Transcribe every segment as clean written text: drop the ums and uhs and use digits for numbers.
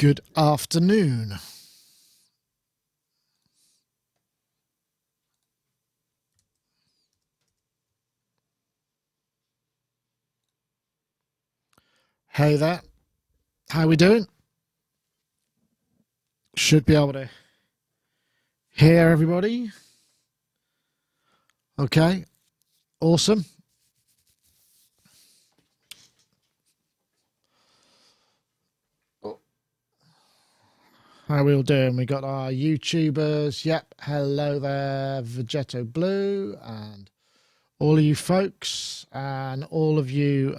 Good afternoon. Hey there. How we doing? Should be able to hear everybody. Okay. Awesome. How we all doing? We got our YouTubers. Yep. Hello there, Vegetto Blue, and all of you folks, and all of you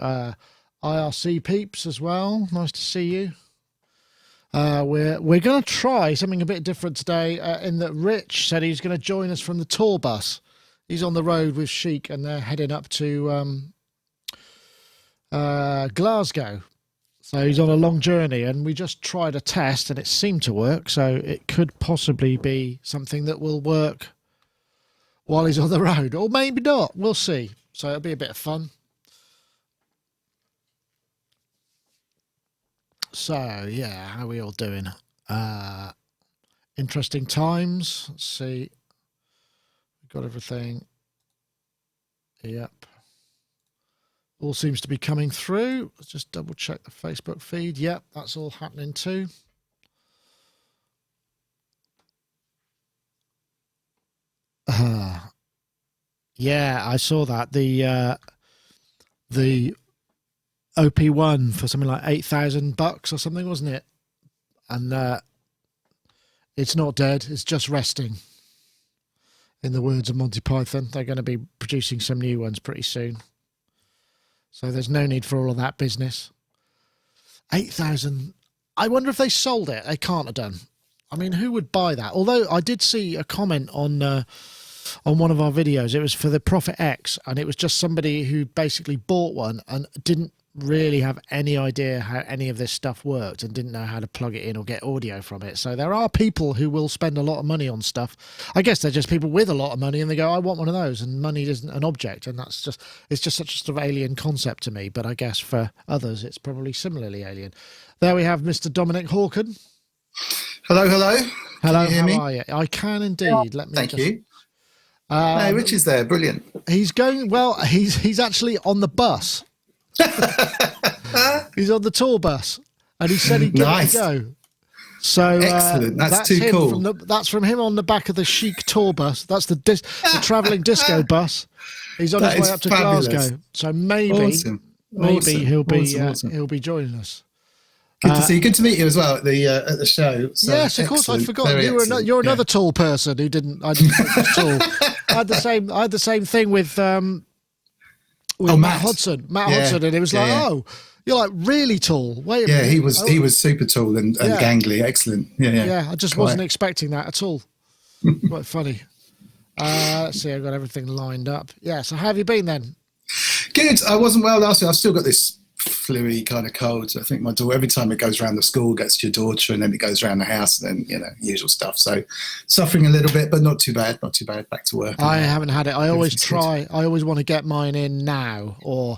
IRC peeps as well. Nice to see you. We're going to try something a bit different today. In that Rich said he's going to join us from the tour bus. He's on the road with Chic, and they're heading up to Glasgow. So he's on a long journey, and we just tried a test, and it seemed to work. So it could possibly be something that will work while he's on the road, or maybe not. We'll see. So it'll be a bit of fun. So yeah, how are we all doing? Interesting times. Let's see. We've got everything. Yep. All seems to be coming through. Let's just double check the Facebook feed. Yep, that's all happening too. Yeah, I saw that. The OP1 for something like $8,000 or something, wasn't it? And it's not dead, it's just resting. In the words of Monty Python, they're going to be producing some new ones pretty soon. So there's no need for all of that business. 8,000. I wonder if they sold it. They can't have done. I mean, who would buy that? Although I did see a comment on one of our videos. It was for the Prophet X, and it was just somebody who basically bought one and didn't really have any idea how any of this stuff worked and didn't know how to plug it in or get audio from it. So there are people who will spend a lot of money on stuff. I guess they're just people with a lot of money, and they go, I want one of those, and money isn't an object, and it's just such a sort of alien concept to me. But I guess for others it's probably similarly alien. There we have Mr. Dominic Hawken. Hello. How me? are you? I can indeed. Yeah. Let me Thank you. Hey, Rich is there. Brilliant. He's going, well, he's actually on the bus. He's on the tour bus, and he said he'd give it a go. So excellent. That's too cool. That's from him on the back of the Chic tour bus. That's the travelling disco bus. He's on his way up to Glasgow. So maybe he'll be joining us. Good to see you. Good to meet you as well at the show. So yes, of course. I'd forgotten you're another tall person who didn't. I didn't think was tall. I had the same thing with Matt Hodson. Hodson, and it was like, oh, you're like really tall. Wait a minute. Yeah, he was super tall and gangly. Excellent. Yeah. I just wasn't expecting that at all. Quite funny. Let's see. I've got everything lined up. Yeah. So how have you been then? Good. I wasn't well last week. I've still got this flu-y kind of cold. I think my daughter, every time it goes around the school, gets to your daughter, and then it goes around the house, and then usual stuff. So suffering a little bit, but not too bad. Back to work. I haven't had it. I always try. I always want to get mine in now, or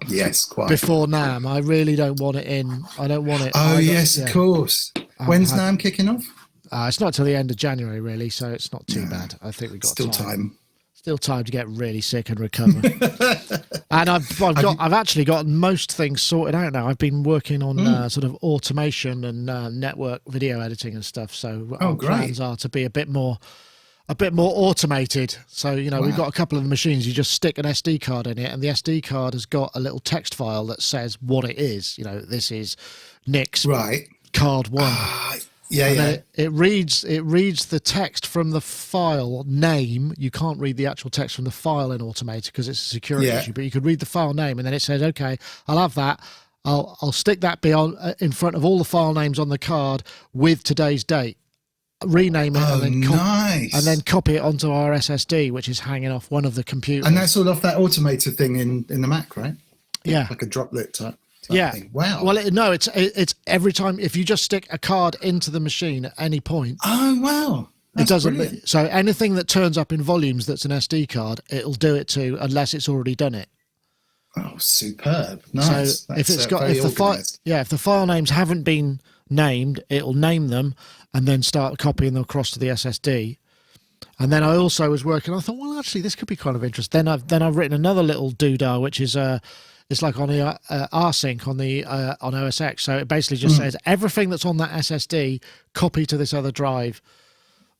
before NAM. I really don't want it in. I don't want it. Oh yes, of course. When's NAM kicking off? It's not till the end of January, really. So it's not too bad. I think we got still time. Still time to get really sick and recover. And I've actually got most things sorted out now. I've been working on sort of automation and network video editing and stuff. So our plans are to be a bit more automated. So we've got a couple of the machines. You just stick an SD card in it, and the SD card has got a little text file that says what it is. This is Nick's card 1. It reads the text from the file name. You can't read the actual text from the file in Automated because it's a security issue, but you could read the file name, and then it says, okay, I'll have that. I'll stick that beyond in front of all the file names on the card with today's date. Rename it and then copy it onto our SSD, which is hanging off one of the computers. And that's all off that Automated thing in the Mac, right? Yeah, like a droplet type. Thing. Wow. Well, it's every time if you just stick a card into the machine at any point. Oh wow. It doesn't. Brilliant. So anything that turns up in volumes that's an SD card, it'll do it to, unless it's already done it. Oh, superb! Nice. So if the file names haven't been named, it'll name them and then start copying them across to the SSD. And then I also was working, I thought, well, actually, this could be kind of interesting. Then I've written another little doodah, which is it's like on the rsync on OS X. So it basically just says everything that's on that SSD, copy to this other drive,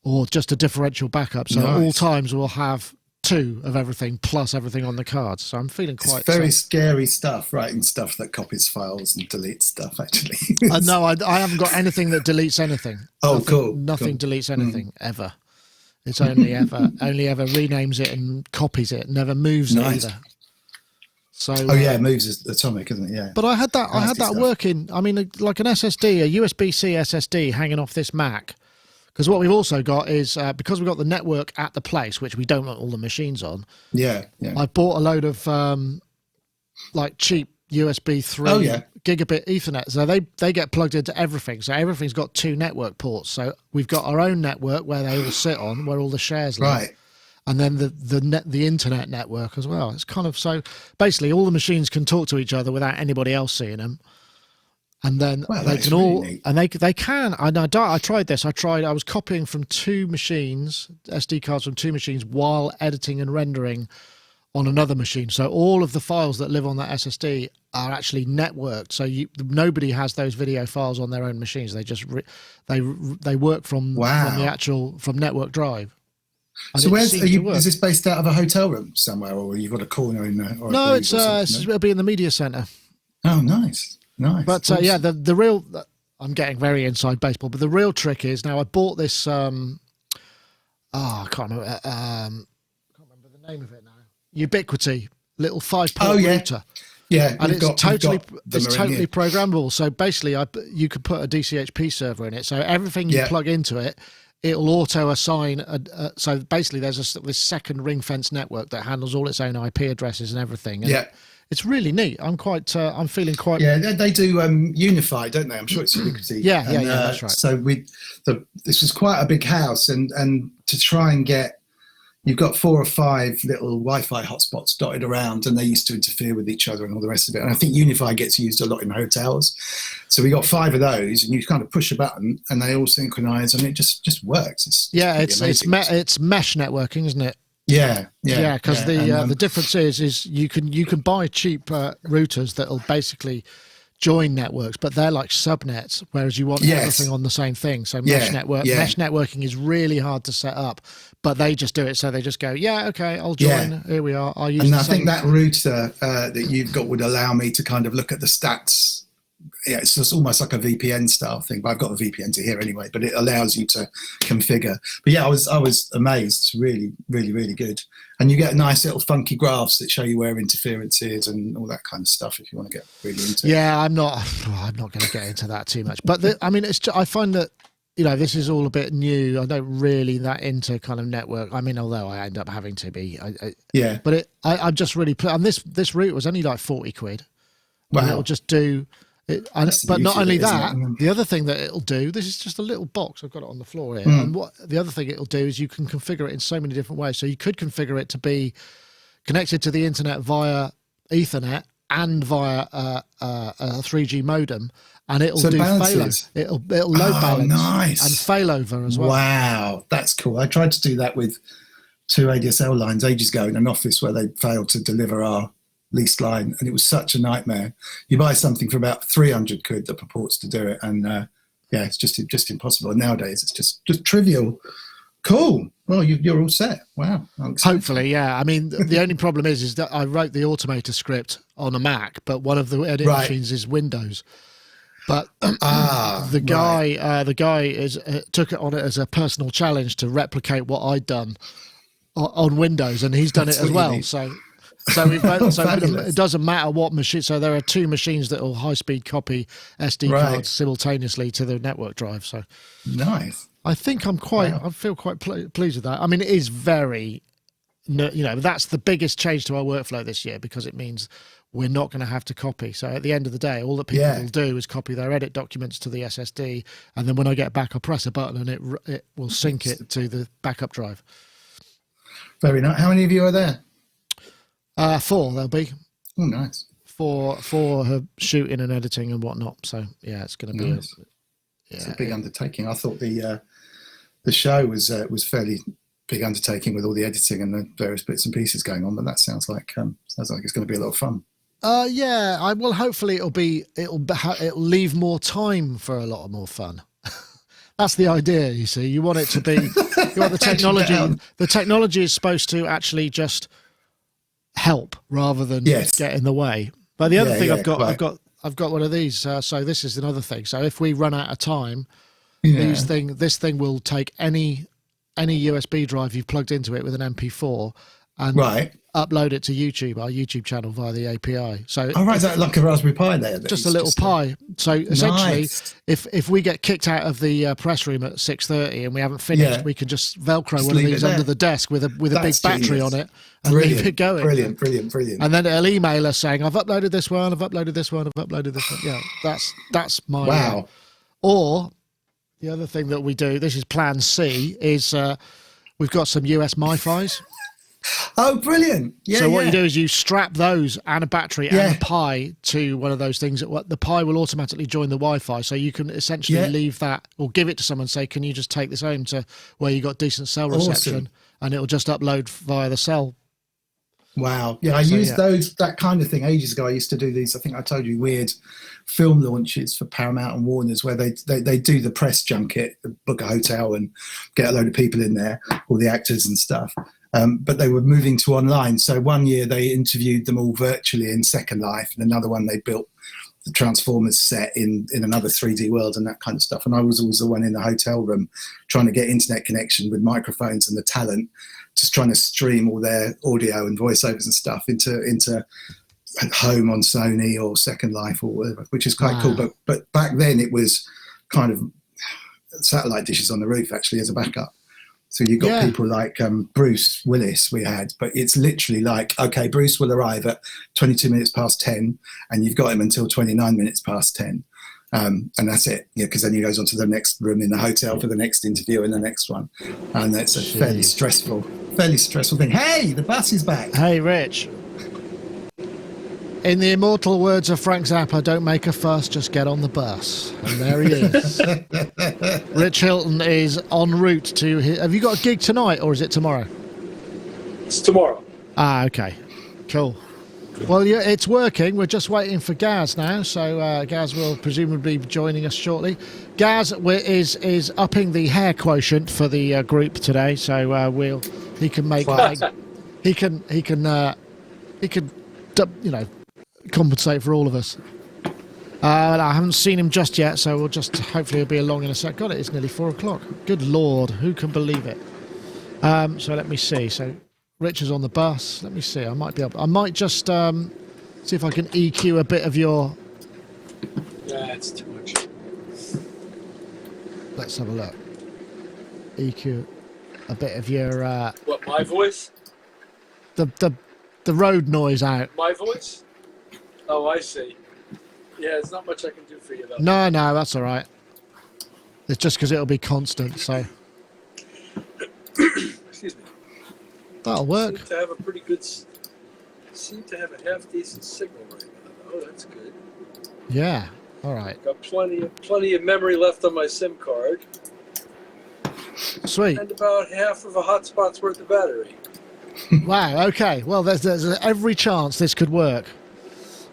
or just a differential backup. So at all times we'll have 2 of everything plus everything on the cards. So I'm feeling quite... It's very scary stuff, writing stuff that copies files and deletes stuff, actually. No, I haven't got anything that deletes anything. Oh, cool. Nothing deletes anything, ever. It's only ever renames it and copies it, never moves it either. So it moves as atomic, isn't it? Yeah. But I had that working. I mean, like an SSD, a USB-C SSD hanging off this Mac. Because what we've also got is, because we've got the network at the place, which we don't want all the machines on. Yeah. I bought a load of like cheap USB 3 gigabit Ethernet. So they get plugged into everything. So everything's got 2 network ports. So we've got our own network where they all sit on, where all the shares live. Right. And then the internet network as well. It's kind of, so basically all the machines can talk to each other without anybody else seeing them. And then they can all, really, and they can. And I tried this. I was copying from 2 machines, SD cards from 2 machines, while editing and rendering on another machine. So all of the files that live on that SSD are actually networked. So nobody has those video files on their own machines. They just they work from the actual network drive. And so is this based out of a hotel room somewhere, or you've got a corner in there? No, it'll be in the media center. Oh, nice. But awesome. The real, I'm getting very inside baseball, but the real trick is, now I bought this, I can't remember the name of it now. Ubiquity, little 5-port router. Yeah, and it's totally programmable. So basically, you could put a DCHP server in it. So everything you plug into it, it'll auto assign. So basically, there's this second ring fence network that handles all its own IP addresses and everything. And it's really neat. I'm feeling quite. Yeah, they do Unify, don't they? I'm sure it's Ubiquity. Yeah, that's right. So this was quite a big house, and to try and get, you've got 4 or 5 little Wi-Fi hotspots dotted around, and they used to interfere with each other and all the rest of it. And I think Unify gets used a lot in hotels. So we got 5 of those, and you kind of push a button, and they all synchronize, and it just works. It's mesh networking, isn't it? Yeah. Because the difference is you can buy cheap routers that'll basically join networks, but they're like subnets, whereas you want everything on the same thing. So mesh networking is really hard to set up, but they just do it. So they just go, okay, I'll join. Here we are. I'll use. And I think that router that you've got would allow me to kind of look at the stats. Yeah, it's just almost like a VPN style thing, but I've got a VPN to here anyway, but it allows you to configure. But yeah, I was amazed. It's really, really, really good. And you get nice little funky graphs that show you where interference is and all that kind of stuff if you want to get really into it. Yeah, I'm not going to get into that too much. But I find that, this is all a bit new. I don't really that into kind of network. I mean, although I end up having to be. But I'm just really, and this route was only like 40 quid. Wow. And it'll just do... but not only that, the other thing that it'll do, this is just a little box, I've got it on the floor here, and what the other thing it'll do is you can configure it in so many different ways. So you could configure it to be connected to the internet via Ethernet and via a 3G modem, and it'll do failover. It'll load balance and failover as well. Wow, that's cool. I tried to do that with 2 ADSL lines ages ago in an office where they failed to deliver our leased line, and it was such a nightmare. You buy something for about 300 quid that purports to do it, and it's just impossible. And nowadays it's just trivial. Cool. Well, you're all set. Wow. Hopefully, yeah. I mean, the only problem is that I wrote the automator script on a Mac, but one of the edit machines is Windows. But the guy took it on it as a personal challenge to replicate what I'd done on Windows, and he's done it as well. So it doesn't matter what machine. So there are 2 machines that will high-speed copy SD cards simultaneously to the network drive. So nice. I think I feel quite pleased with that. I mean, it is very, that's the biggest change to our workflow this year, because it means we're not going to have to copy. So at the end of the day, all that people will do is copy their edit documents to the SSD, and then when I get back, I'll press a button and it will sync it to the backup drive. Very nice. How many of you are there? 4 there'll be. Oh, nice. For her shooting and editing and whatnot. So yeah, it's going to be It's a big undertaking. I thought the show was fairly big undertaking with all the editing and the various bits and pieces going on. But that sounds like it's going to be a lot of fun. Yeah. Well, hopefully it'll leave more time for a lot more fun. That's the idea. You see, you want it to be. You want the technology. The technology is supposed to actually just help rather than get in the way. But the other thing I've got one of these. So this is another thing. So if we run out of time, this thing will take any USB drive you've plugged into it with an MP4 and upload it to YouTube, our YouTube channel, via the API. So is that like a Raspberry Pi there? Just a little Pi. So essentially, if we get kicked out of the press room at 6:30 and we haven't finished, we can just Velcro one of these under the desk with a big battery on it and leave it going. Brilliant. And then it'll email us saying, I've uploaded this one, I've uploaded this one, I've uploaded this one. Yeah, that's my... Wow. Or the other thing that we do, this is plan C, is we've got some US MiFis. Oh, brilliant. Yeah. So what you do is you strap those and a battery and a Pi to one of those things. The Pi will automatically join the Wi-Fi. So you can essentially leave that or give it to someone and say, can you just take this home to where you got decent cell reception? And it'll just upload via the cell. Wow. Yeah, I used that kind of thing ages ago. I used to do these, I think I told you, weird film launches for Paramount and Warner's where they do the press junket, book a hotel and get a load of people in there, all the actors and stuff. But they were moving to online. So one year they interviewed them all virtually in Second Life, and another one they built the Transformers set in another 3D world and that kind of stuff. And I was always the one in the hotel room trying to get internet connection with microphones and the talent, just trying to stream all their audio and voiceovers and stuff into home on Sony or Second Life or whatever, which is quite cool. But back then it was kind of satellite dishes on the roof actually as a backup. So you got people like Bruce Willis we had, but it's literally like, okay, Bruce will arrive at 22 minutes past 10 and you've got him until 29 minutes past 10. And that's it, because then he goes on to the next room in the hotel for the next interview and the next one. And that's a fairly stressful thing. Hey, the bus is back. Hey, Rich. In the immortal words of Frank Zappa, don't make a fuss, just get on the bus. And there he is. Rich Hilton is en route to... Have you got a gig tonight, or is it tomorrow? It's tomorrow. Okay. Cool. Well, yeah, it's working. We're just waiting for Gaz now, so Gaz will presumably be joining us shortly. Gaz is upping the hair quotient for the group today, so he can make... he can compensate for all of us. I haven't seen him just yet, so we'll just hopefully he'll be along in a sec. God, it is nearly 4 o'clock. Good Lord, who can believe it? So let me see. So Rich is on the bus. Let me see. I might just see if I can EQ a bit of your... That's too much. Let's have a look. EQ a bit of your... What, my voice? The road noise out. My voice? Oh, I see. Yeah, there's not much I can do for you, though. No, that's all right. It's just because it'll be constant, so... Excuse me. That'll work. Seem to have a pretty good... Seem to have a half-decent signal right now. Oh, that's good. Yeah, all right. Got plenty of memory left on my SIM card. Sweet. And about half of a hotspot's worth of battery. Wow, okay. Well, there's every chance this could work.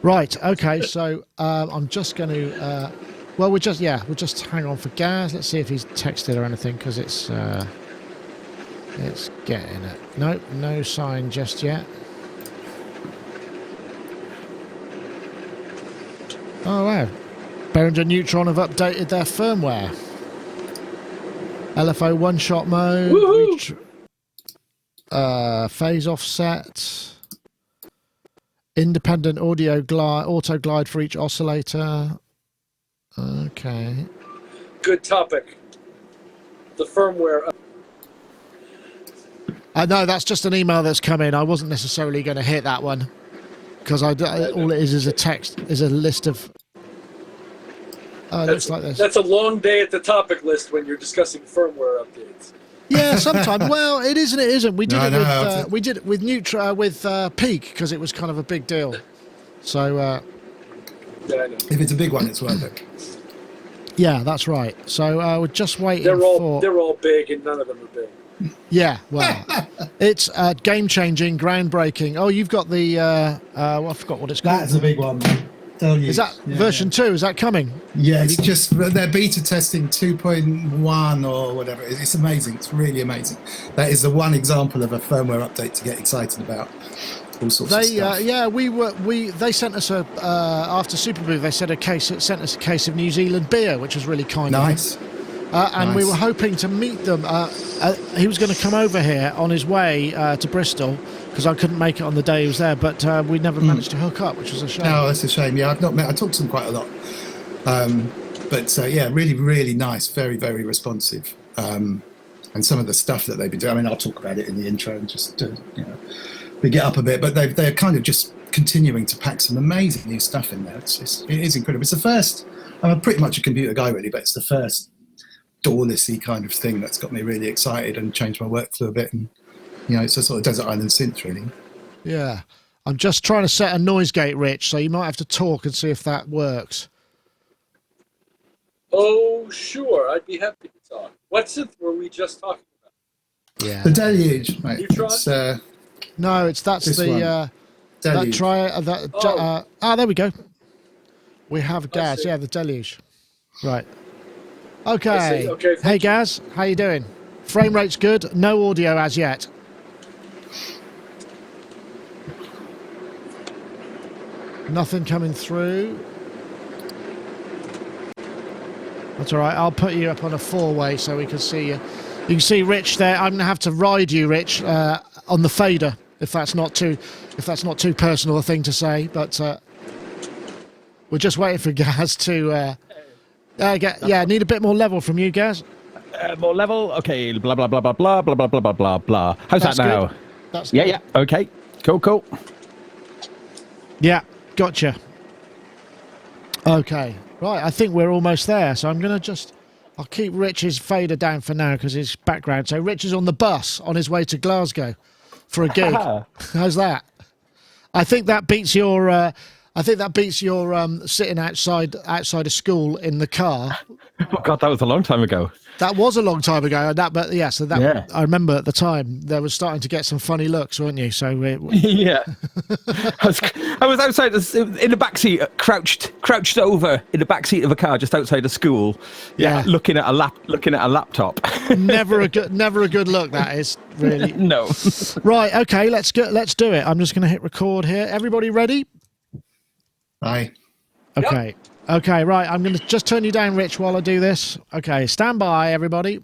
Right, okay, so I'm just going to... we'll just hang on for Gaz. Let's see if he's texted or anything, because it's getting it. Nope, no sign just yet. Oh, wow. Behringer Neutron have updated their firmware. LFO one-shot mode. Phase offset. Independent auto glide for each oscillator. Okay. Good topic. The firmware. No, that's just an email that's come in. I wasn't necessarily going to hit that one because all it is a text, is a list of. Oh, it looks like this. That's a long day at the topic list when you're discussing firmware updates. Yeah, sometimes. Well, it is and it isn't. We did it with Peak because it was kind of a big deal. So. Yeah, I know. If it's a big one, it's worth it. Yeah, that's right. So we're just waiting They're for... all big, and none of them are big. Yeah, well, it's game-changing, groundbreaking. Oh, you've got the... well, I forgot what it's called. That's a big one. Is that version 2? Is that coming? Yeah, it's just they're beta testing 2.1 or whatever. It's amazing. It's really amazing. That is the one example of a firmware update to get excited about. All sorts of stuff. Yeah, they sent us a after Superboo. They sent us a case of New Zealand beer, which was really kind of them. And we were hoping to meet them. He was going to come over here on his way to Bristol because I couldn't make it on the day he was there, but we never managed to hook up, which was a shame. No, that's a shame. Yeah, I've not met. I talked to them quite a lot, but yeah, really, really nice, very, very responsive, and some of the stuff that they've been doing. I mean, I'll talk about it in the intro and just big it up a bit. But they're kind of just continuing to pack some amazing new stuff in there. It is incredible. It's the first. I'm pretty much a computer guy, really, but it's the first doorlessy kind of thing that's got me really excited and changed my workflow a bit. And it's a sort of desert island synth, really. Yeah, I'm just trying to set a noise gate, Rich, so you might have to talk and see if that works. Oh, sure, I'd be happy to talk. What synth were we just talking about? Yeah, the Deluge, mate. No, that's the Deluge. There we go. We have Gaz. Yeah, the Deluge. Right. Okay. Okay. Hey, Gaz, how you doing? Frame rate's good. No audio as yet. Nothing coming through. That's all right. I'll put you up on a 4-way so we can see you. You can see Rich there. I'm gonna have to ride you, Rich, on the fader if that's not too personal a thing to say. But we're just waiting for Gaz to need a bit more level from you, Gaz. More level. Okay. Blah blah blah blah blah blah blah blah blah blah. How's that now? Good. That's good. Yeah. Okay. Cool. Yeah. Gotcha. Okay. Right. I think we're almost there. So I'm gonna I'll keep Rich's fader down for now because his background. So Rich is on the bus on his way to Glasgow for a gig. How's that? I think that beats your. Sitting outside of school in the car. Oh God, that was a long time ago. That was a long time ago. I remember at the time there was starting to get some funny looks, weren't you? So yeah, I was outside in the backseat, crouched over in the backseat of a car just outside of school. Yeah, looking at a laptop. Never a good look. That is really no. Right. Okay. Let's do it. I'm just going to hit record here. Everybody ready? Aye. Okay. Yep. Okay, right. I'm going to just turn you down, Rich, while I do this. Okay, stand by, everybody.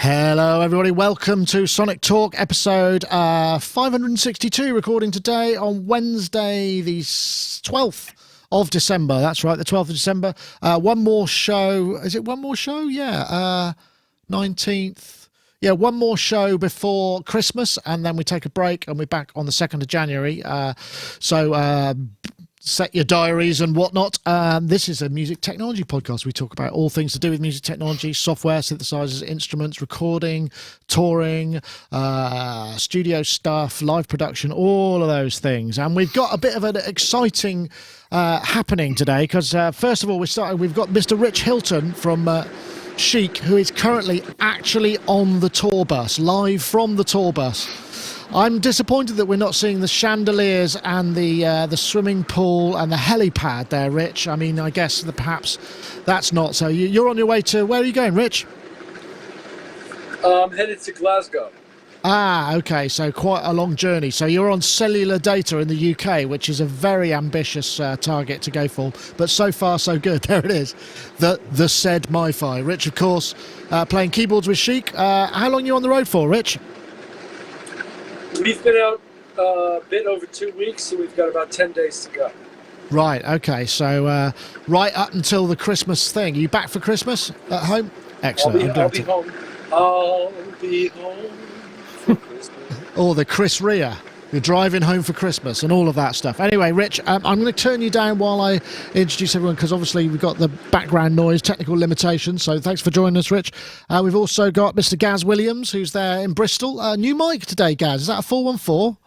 Hello, everybody. Welcome to Sonic Talk, episode 562, recording today on Wednesday, the 12th of December. That's right, the 12th of December. One more show. Is it one more show? Yeah. 19th. Yeah, one more show before Christmas, and then we take a break, and we're back on the 2nd of January. Set your diaries and whatnot. This is a music technology podcast. We talk about all things to do with music technology, software, synthesizers, instruments, recording, touring, studio stuff, live production, all of those things. And we've got a bit of an exciting happening today because, first of all, we've got Mr. Rich Hilton from Chic, who is currently actually on the tour bus, live from the tour bus. I'm disappointed that we're not seeing the chandeliers and the swimming pool and the helipad there, Rich. I mean, I guess that perhaps that's not so. You're on your way to... Where are you going, Rich? I'm headed to Glasgow. Ah, okay, so quite a long journey. So you're on cellular data in the UK, which is a very ambitious target to go for. But so far, so good. There it is. The said MiFi. Rich, of course, playing keyboards with Chic. How long are you on the road for, Rich? We've been out a bit over 2 weeks, so we've got about 10 days to go. Right, okay, so right up until the Christmas thing. Are you back for Christmas at home? Excellent. I'll be home. I'll be home before Christmas. Or the Chris Rea. You're driving home for Christmas and all of that stuff. Anyway, Rich, I'm going to turn you down while I introduce everyone, because obviously we've got the background noise, technical limitations. So thanks for joining us, Rich. We've also got Mr. Gaz Williams, who's there in Bristol. New mic today, Gaz. Is that a 414?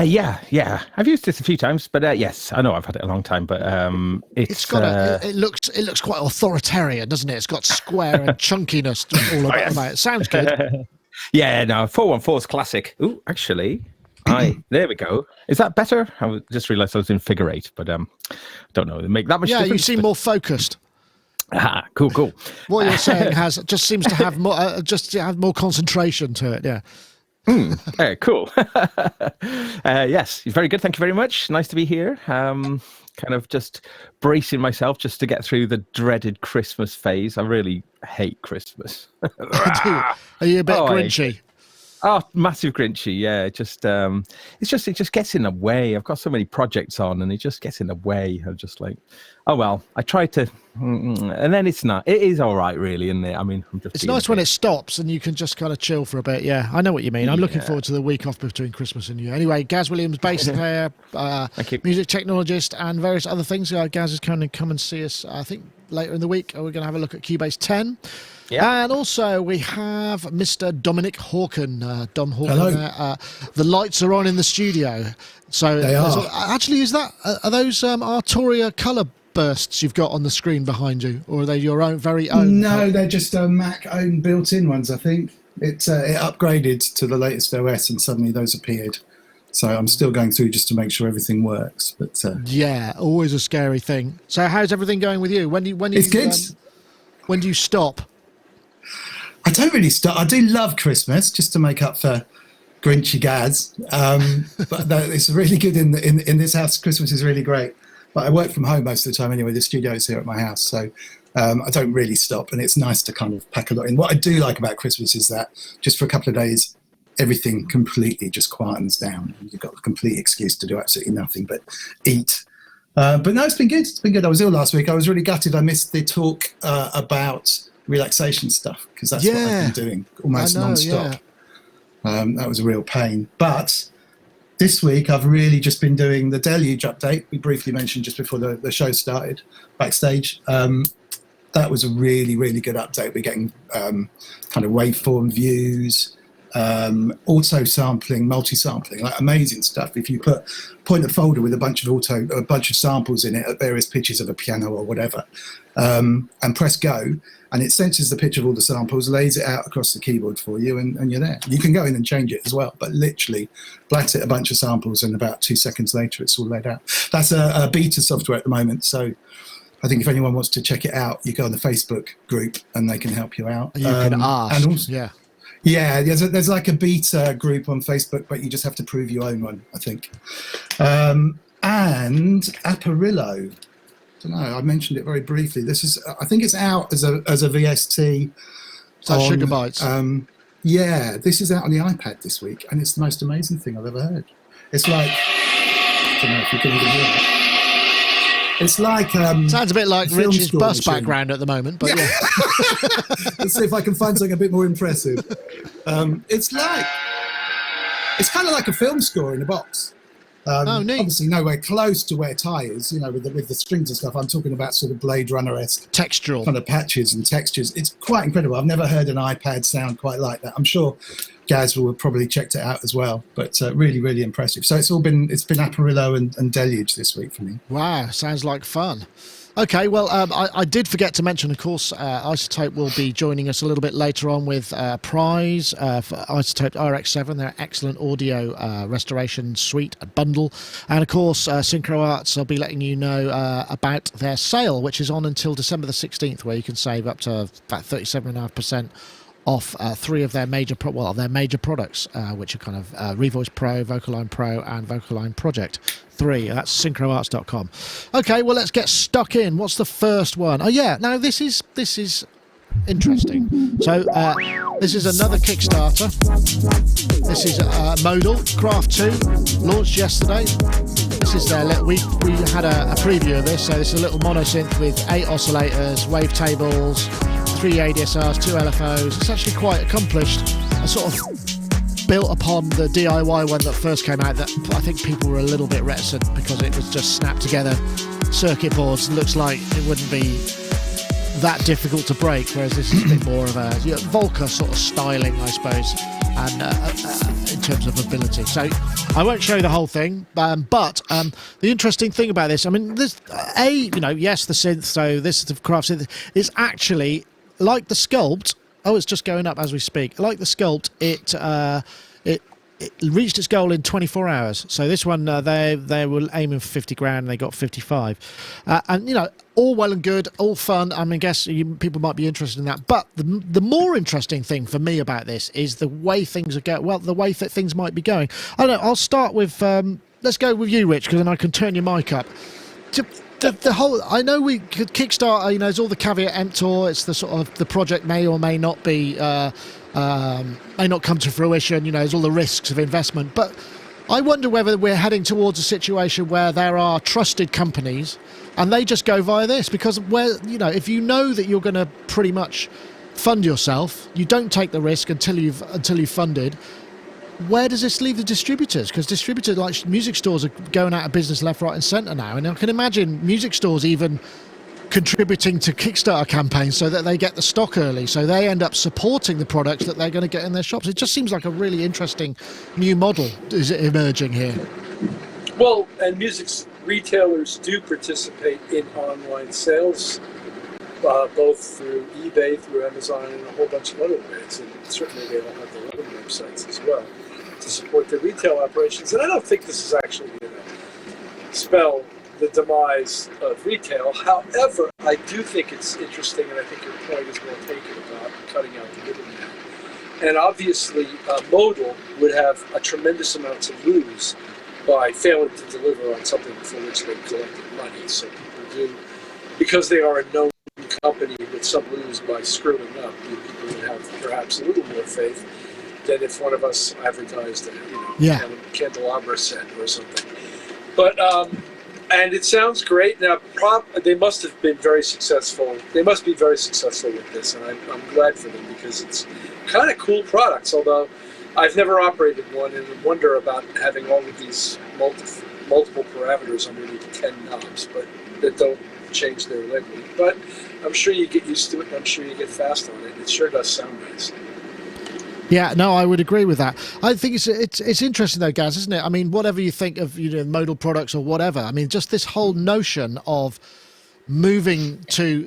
Yeah. I've used this a few times, but yes, I know I've had it a long time. But it's got it looks quite authoritarian, doesn't it? It's got square and chunkiness all about it. Sounds good. Yeah, no, 414 is classic. Ooh, actually. There we go. Is that better? I just realised I was in figure 8, but don't know. It make that much difference. You seem more focused. Cool. What you're saying seems to have more more concentration to it. Yeah. Cool. Yes, very good. Thank you very much. Nice to be here. Kind of just bracing myself just to get through the dreaded Christmas phase. I really hate Christmas. Are you a bit grinchy? Oh, massive grinchy, yeah. It just gets in the way. I've got so many projects on, and it just gets in the way. I'm just like, oh well. I try to, and then it's not. It is all right, really, isn't it? I mean, it's nice when it stops and you can just kind of chill for a bit. Yeah, I know what you mean. I'm looking forward to the week off between Christmas and New Year. Anyway, Gaz Williams, bass player, music technologist, and various other things. Gaz is going to come and see us. I think later in the week. We're going to have a look at Cubase 10. Yeah. And also we have Mr. Dominic Hawken, Dom Hawken. Hello. There. The lights are on in the studio. So they are. Actually, are those Arturia colour bursts you've got on the screen behind you, or are they your own very own? No, they're just Mac own built-in ones. I think it upgraded to the latest OS, and suddenly those appeared. So I'm still going through just to make sure everything works. But yeah, always a scary thing. So how's everything going with you? It's good. When do you stop? I don't really stop. I do love Christmas, just to make up for grinchy Gaz. But it's really good in this house. Christmas is really great. But I work from home most of the time anyway. The studio is here at my house, so I don't really stop. And it's nice to kind of pack a lot in. What I do like about Christmas is that just for a couple of days, everything completely just quietens down. You've got a complete excuse to do absolutely nothing but eat. But no, it's been good. It's been good. I was ill last week. I was really gutted. I missed the talk about relaxation stuff, because that's what I've been doing almost non-stop. That was a real pain. But this week I've really just been doing the Deluge update we briefly mentioned just before the show started backstage. That was a really, really good update. We're getting kind of waveform views, auto sampling, multi-sampling, like amazing stuff. If you point a folder with a bunch of samples in it at various pitches of a piano or whatever, and press go, and it senses the pitch of all the samples, lays it out across the keyboard for you, and you're there. You can go in and change it as well, but literally blast it a bunch of samples, and about 2 seconds later it's all laid out. That's a beta software at the moment, so I think if anyone wants to check it out, you go on the Facebook group and they can help you out. You can ask. And also, yeah, there's like a beta group on Facebook, but you just have to prove you own one, I think. And Apparillo. I don't know, I mentioned it very briefly. I think it's out as a VST. So Sugar Bytes. Yeah, this is out on the iPad this week, and it's the most amazing thing I've ever heard. It's like, I don't know if you can even hear it. It's like sounds a bit like Rich's bus background at the moment, but yeah. Let's see if I can find something a bit more impressive. It's kind of like a film score in a box. Neat. Obviously nowhere close to where Ty is, with the strings and stuff. I'm talking about sort of Blade Runner-esque textural kind of patches and textures. It's quite incredible. I've never heard an iPad sound quite like that. I'm sure Gaz will have probably checked it out as well, but really, really impressive. So it's been Apparillo and Deluge this week for me. Wow, sounds like fun. Okay, well, I did forget to mention, of course, Isotope will be joining us a little bit later on with Prize for Isotope RX7, their excellent audio restoration suite bundle. And, of course, Synchro Arts will be letting you know about their sale, which is on until December the 16th, where you can save up to about 37.5% off three of their major products, which are kind of Revoice Pro, Vocaline Pro, and Vocaline Project 3. That's synchroarts.com. Okay, well, let's get stuck in. What's the first one? Oh yeah, now this is interesting. So this is another Kickstarter. This is Modal Craft 2, launched yesterday. This is their we had a preview of this. So it's a little monosynth with 8 oscillators, wavetables, 3 ADSRs, 2 LFOs. It's actually quite accomplished. A sort of built upon the DIY one that first came out, that I think people were a little bit reticent because it was just snapped together circuit boards. Looks like it wouldn't be that difficult to break, whereas this is a bit more of a Volca sort of styling, I suppose, and in terms of ability. So I won't show you the whole thing, but the interesting thing about this, I mean, this yes, the synth, so this is the craft synth, is actually like the Sculpt. Oh, it's just going up as we speak. Like the Sculpt, it reached its goal in 24 hours. So this one, they were aiming for 50 grand, and they got 55. And all well and good, all fun. I mean, I guess people might be interested in that. But the more interesting thing for me about this is the way things are going. Well, the way that things might be going. I don't know. I'll start with. Let's go with you, Rich, because then I can turn your mic up. The whole, I know we could Kickstarter, there's all the caveat emptor. It's the sort of the project may or may not be, may not come to fruition. There's all the risks of investment. But I wonder whether we're heading towards a situation where there are trusted companies and they just go via this, because if you know that you're going to pretty much fund yourself, you don't take the risk until you've funded. Where does this leave the distributors? Because distributors, like music stores, are going out of business left, right and centre now. And I can imagine music stores even contributing to Kickstarter campaigns so that they get the stock early, so they end up supporting the products that they're going to get in their shops. It just seems like a really interesting new model is emerging here. Well, and music retailers do participate in online sales, both through eBay, through Amazon, and a whole bunch of other ways. And certainly they all have their own websites as well to support their retail operations. And I don't think this is actually going to spell the demise of retail. However, I do think it's interesting, and I think your point is well taken about cutting out the middleman. And obviously, Modal would have a tremendous amount to lose by failing to deliver on something for which they collected money. So people do, because they are a known company with some lose by screwing up, people would have perhaps a little more faith than if one of us advertised a candelabra set or something. But and it sounds great. Now, they must have been very successful. They must be very successful with this, and I'm glad for them, because it's kind of cool products. Although I've never operated one, and I wonder about having all of these multiple parameters underneath 10 knobs, but that don't change their leg weight. But I'm sure you get used to it, and I'm sure you get fast on it. It sure does sound nice. Yeah, no, I would agree with that. I think it's interesting though, Gaz, isn't it? I mean, whatever you think of modal products or whatever, I mean, just this whole notion of moving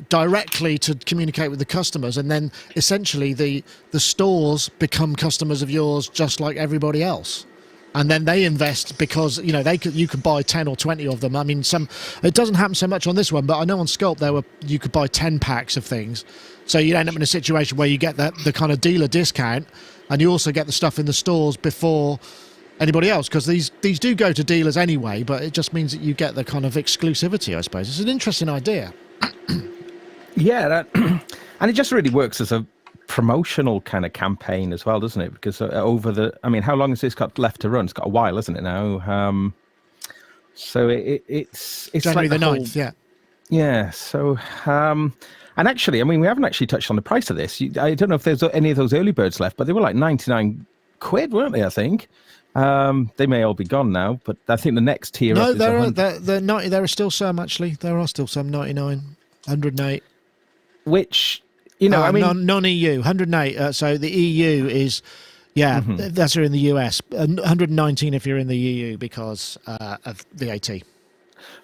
directly to communicate with the customers, and then essentially the stores become customers of yours just like everybody else. And then they invest because you could buy 10 or 20 of them. I mean, it doesn't happen so much on this one, but I know on Sculpt you could buy 10 packs of things, so you'd end up in a situation where you get the kind of dealer discount, and you also get the stuff in the stores before anybody else, because these do go to dealers anyway. But it just means that you get the kind of exclusivity, I suppose. It's an interesting idea. Yeah, and it just really works as a promotional kind of campaign as well, doesn't it? Because how long has this got left to run? It's got a while, isn't it now? So it's January like the 9th, yeah. So and actually, I mean, we haven't actually touched on the price of this. I don't know if there's any of those early birds left, but they were like 99 quid, weren't they? I think they may all be gone now, but I think the next tier up is there are still some, actually. There are still some 99, 108, which I mean, non-EU 108. So the EU is, that's in the US. 119 if you're in the EU because of VAT.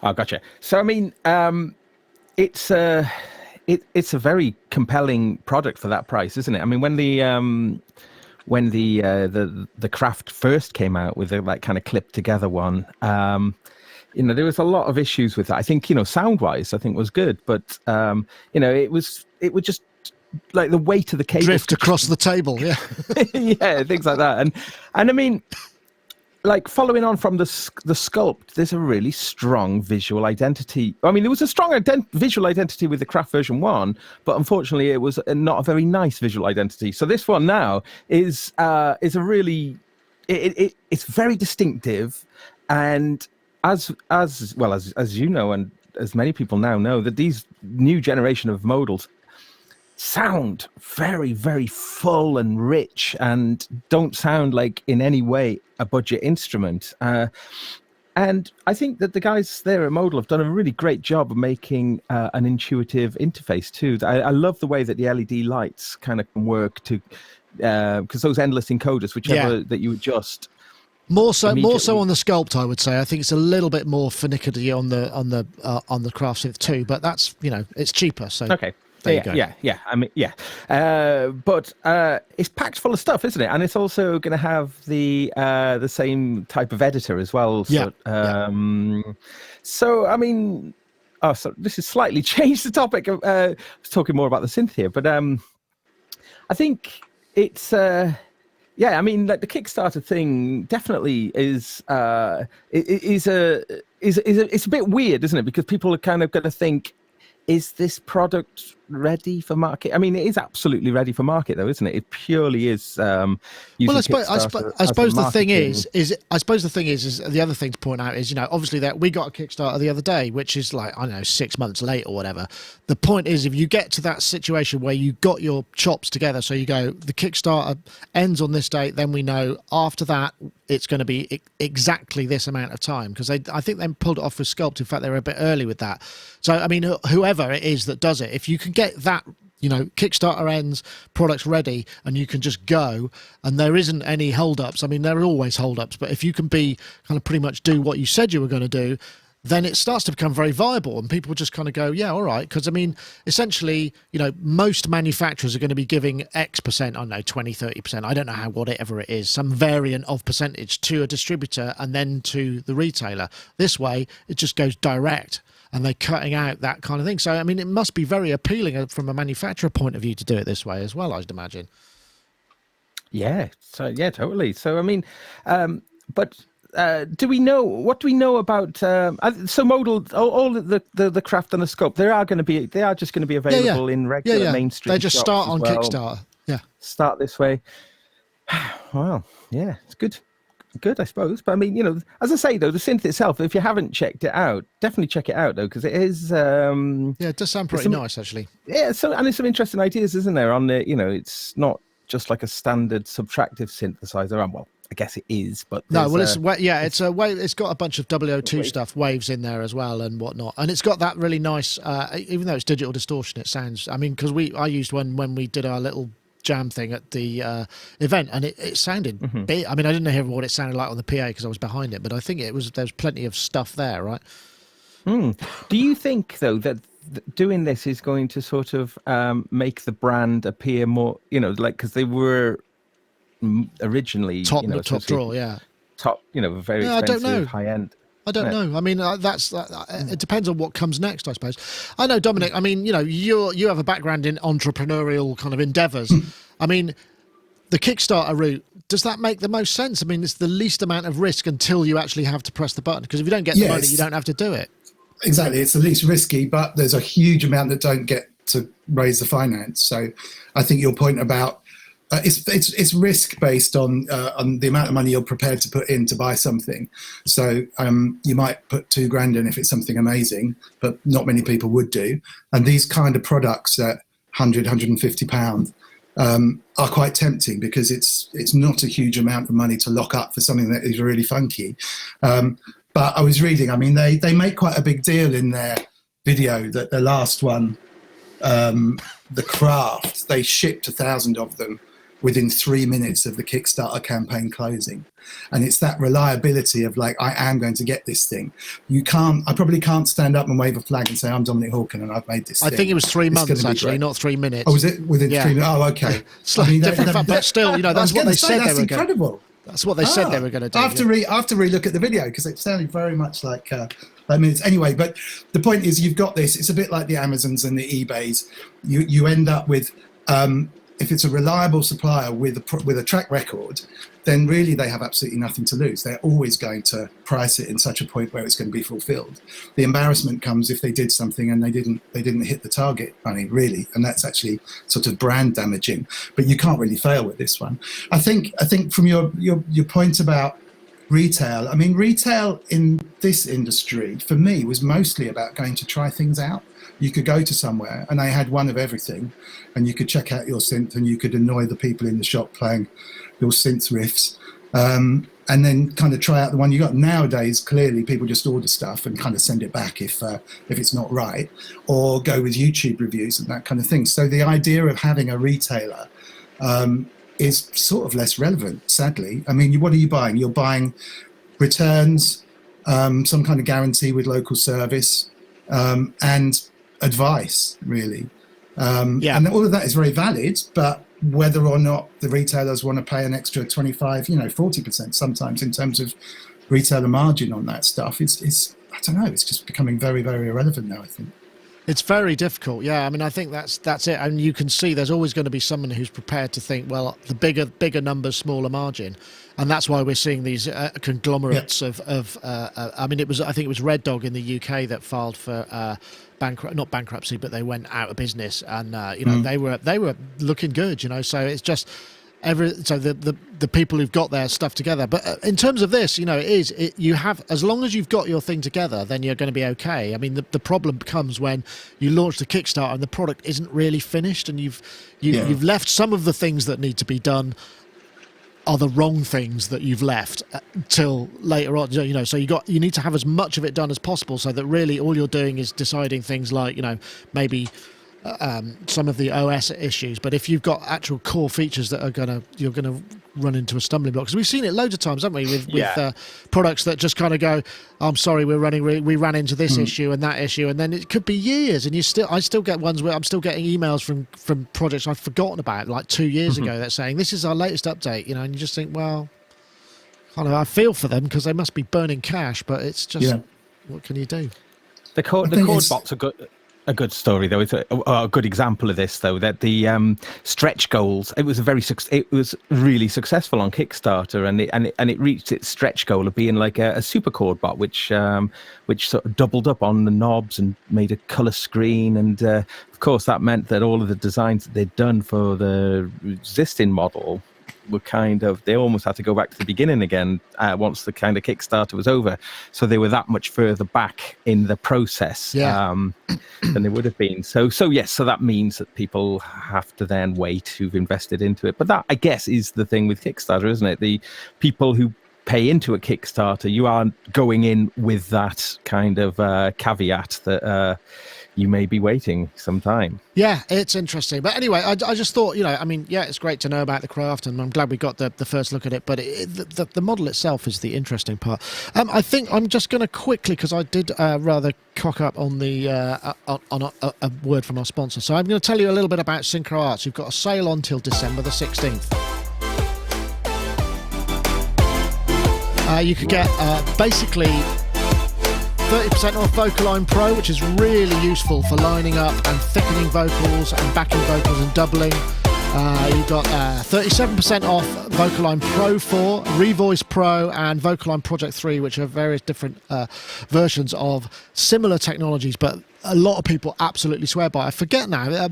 Oh, gotcha. So I mean, it's a very compelling product for that price, isn't it? I mean, when the Craft first came out with that kind of clipped together one, there was a lot of issues with that. I think sound wise, I think was good, but it would just like the weight of the cable drift across the table, yeah. Yeah, things like that. And I mean, like following on from the Sculpt, there's a really strong visual identity. I mean, there was a strong visual identity with the Craft version 1, but unfortunately it was not a very nice visual identity. So this one now is a really it's very distinctive, and as well as you know, and as many people now know, that these new generation of modals sound very, very full and rich, and don't sound like in any way a budget instrument. And I think that the guys there at Modal have done a really great job of making an intuitive interface too. I love the way that the LED lights kind of can work to, because those endless encoders, whichever that you adjust. More so on the Sculpt, I would say. I think it's a little bit more finicky on the Craft Synth too, but that's, it's cheaper. So okay. Yeah. I mean, but it's packed full of stuff, isn't it? And it's also going to have the same type of editor as well. So, So I mean, so this has slightly changed the topic. I was talking more about the synth here, but I think it's. I mean, like the Kickstarter thing definitely is it's a bit weird, isn't it? Because people are kind of going to think, is this product ready for market? I mean, it is absolutely ready for market, though, isn't it? It purely is. Well, I suppose the thing is the other thing to point out is, obviously that we got a Kickstarter the other day, which is like, I don't know, 6 months late or whatever. The point is, if you get to that situation where you got your chops together, so you go, the Kickstarter ends on this date, then we know after that it's going to be exactly this amount of time, because I think they pulled it off with Sculpt. In fact, they were a bit early with that. So, I mean, whoever it is that does it, if you can get that, Kickstarter ends, product's ready, and you can just go, and there isn't any hold-ups. I mean, there are always hold-ups, but if you can be kind of pretty much do what you said you were going to do, then it starts to become very viable, and people just kind of go, yeah, all right. Because, I mean, essentially, most manufacturers are going to be giving X percent, I don't know, 20, 30%, I don't know whatever it is, some variant of percentage to a distributor and then to the retailer. This way, it just goes direct, and they're cutting out that kind of thing. So, I mean, it must be very appealing from a manufacturer point of view to do it this way as well, I'd imagine. Yeah. So, yeah, totally. So, I mean, but... do we know about so Modal, all the Craft and the Sculpt, they are just going to be available in regular mainstream they just start on Kickstarter. Start this way. Well, yeah, it's good, I suppose. But I mean, as I say though, the synth itself, if you haven't checked it out, definitely check it out though, because it is it does sound pretty nice actually. Yeah, so and there's some interesting ideas, isn't there, on the, it's not just like a standard subtractive synthesizer. Well, I guess it is, but no. Well, it's wave. It's got a bunch of WO2 stuff, waves in there as well, and whatnot. And it's got that really nice. Even though it's digital distortion, it sounds. I mean, because I used one when we did our little jam thing at the event, and it sounded big. I mean, I didn't hear what it sounded like on the PA because I was behind it, but I think there's plenty of stuff there, right? Do you think though that doing this is going to sort of make the brand appear more, because they were originally top draw, very expensive, I don't know. high end. I don't know. I mean, it depends on what comes next, I suppose. I know, Dominic. I mean, you have a background in entrepreneurial kind of endeavours. I mean, the Kickstarter route, does that make the most sense? I mean, it's the least amount of risk until you actually have to press the button. Because if you don't get the money, you don't have to do it. Exactly, it's the least risky, but there's a huge amount that don't get to raise the finance. So, I think your point about it's risk based on the amount of money you're prepared to put in to buy something. So you might put $2,000 in if it's something amazing, but not many people would do. And these kind of products at £150 are quite tempting because it's not a huge amount of money to lock up for something that is really funky. But I was reading, I mean, they make quite a big deal in their video that the last one, the Craft, they shipped 1,000 of them within 3 minutes of the Kickstarter campaign closing. And it's that reliability of like, I am going to get this thing. I probably can't stand up and wave a flag and say, I'm Dominic Hawken and I've made this thing. I think it was 3 months actually, not 3 minutes. Oh, was it within 3 minutes? Oh, okay. Slightly different, but still, that's what they said they were going to do. That's incredible. That's what they said they were going to do. I have to re-look at the video because it sounded very much like minutes. Anyway, but the point is you've got this. It's a bit like the Amazons and the eBays. You end up with... if it's a reliable supplier with a track record, then really they have absolutely nothing to lose. They're always going to price it in such a point where it's going to be fulfilled. The embarrassment comes if they did something and they didn't hit the target money, really, and that's actually sort of brand damaging. But you can't really fail with this one. I think from your point about retail. I mean, retail in this industry, for me, was mostly about going to try things out. You could go to somewhere and they had one of everything, and you could check out your synth and you could annoy the people in the shop playing your synth riffs. And then kind of try out the one you got. Nowadays, clearly, people just order stuff and kind of send it back if it's not right, or go with YouTube reviews and that kind of thing. So the idea of having a retailer is sort of less relevant, sadly. I mean, what are you buying? You're buying returns, some kind of guarantee with local service, and advice, really. And all of that is very valid, but whether or not the retailers want to pay an extra 25, 40% sometimes in terms of retailer margin on that stuff, it's I don't know, it's just becoming very, very irrelevant now, I think. It's very difficult, yeah. I mean, I think that's it. And you can see there's always going to be someone who's prepared to think, well, the bigger numbers, smaller margin. And that's why we're seeing these conglomerates of I mean, I think it was Red Dog in the UK that filed for not bankruptcy, but they went out of business, and they were looking good, so it's just the people who've got their stuff together. But in terms of this, you have, as long as you've got your thing together, then you're going to be okay. I mean, the problem comes when you launch the Kickstarter and the product isn't really finished, and you've left some of the things that need to be done are the wrong things that you've left till later on, so you need to have as much of it done as possible, so that really all you're doing is deciding things like, maybe some of the OS issues. But if you've got actual core features that you're gonna run into a stumbling block, because we've seen it loads of times, haven't we, with products that just kind of go, I'm sorry, we ran into this issue and that issue, and then it could be years, and I still get ones where I'm still getting emails from projects I've forgotten about, like 2 years ago, that's saying this is our latest update, and you just think, well, kind of, I feel for them because they must be burning cash, but it's just what can you do? The code bots are good. A good story, though. It's a good example of this, though. That the stretch goals. It was really successful on Kickstarter, and it reached its stretch goal of being like a super chord bot, which sort of doubled up on the knobs and made a color screen, and of course that meant that all of the designs that they'd done for the existing model were they almost had to go back to the beginning again once the kind of Kickstarter was over. So they were that much further back in the process than they would have been. So that means that people have to then wait who've invested into it. But that, I guess, is the thing with Kickstarter, isn't it? The people who pay into a Kickstarter, you are going in with that kind of caveat that you may be waiting some time. Yeah, it's interesting. But anyway, I just thought, it's great to know about the craft, and I'm glad we got the first look at it. But the model itself is the interesting part. I think I'm just going to quickly, because I did rather cock up on the on a word from our sponsor. So I'm going to tell you a little bit about Synchro Arts. You've got a sale on till December the 16th. You could get basically 30% off Vocaline Pro, which is really useful for lining up and thickening vocals and backing vocals and doubling. You've got 37% off Vocaline Pro 4, Revoice Pro, and Vocaline Project 3, which are various different versions of similar technologies, but a lot of people absolutely swear by it. I forget now.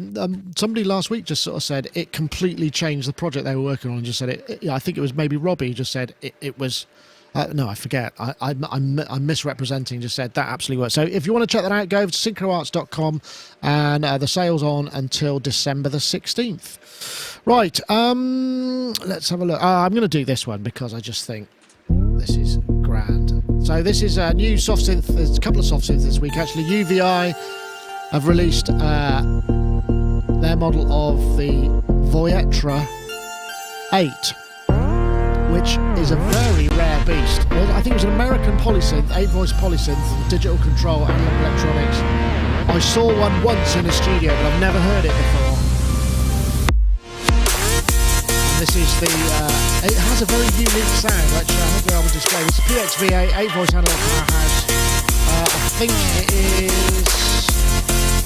Somebody last week just sort of said it completely changed the project they were working on, and just said it. I think it was maybe Robbie just said it was. No, I forget. I'm misrepresenting. Just said that absolutely works. So if you want to check that out, go over to synchroarts.com, and the sale's on until December the 16th. Right. Let's have a look. I'm going to do this one because I just think this is grand. So this is a new soft synth. There's a couple of soft synths this week. Actually, UVI have released their model of the Voyetra 8. Which is a very rare beast. I think it was an American polysynth, 8-voice polysynth, with digital control and electronics. I saw one once in a studio, but I've never heard it before. And this is it has a very unique sound, which I hope we're able to display. It's a PXVA, 8-voice analog powerhouse. I think it is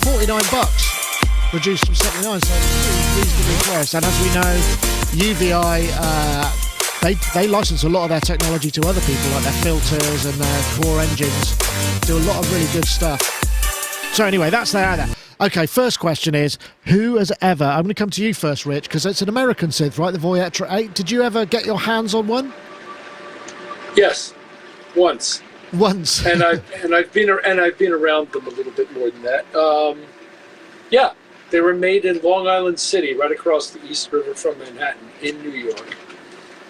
$49, reduced from 79, so it's reasonably close. And as we know, UVI... They license a lot of their technology to other people, like their filters and their core engines. Do a lot of really good stuff. So anyway, that's there. Okay, first question is, who has ever... I'm going to come to you first, Rich, because it's an American synth, right? The Voyetra 8. Did you ever get your hands on one? Yes, once. Once. and I've been around them a little bit more than that. Yeah, they were made in Long Island City, right across the East River from Manhattan, in New York,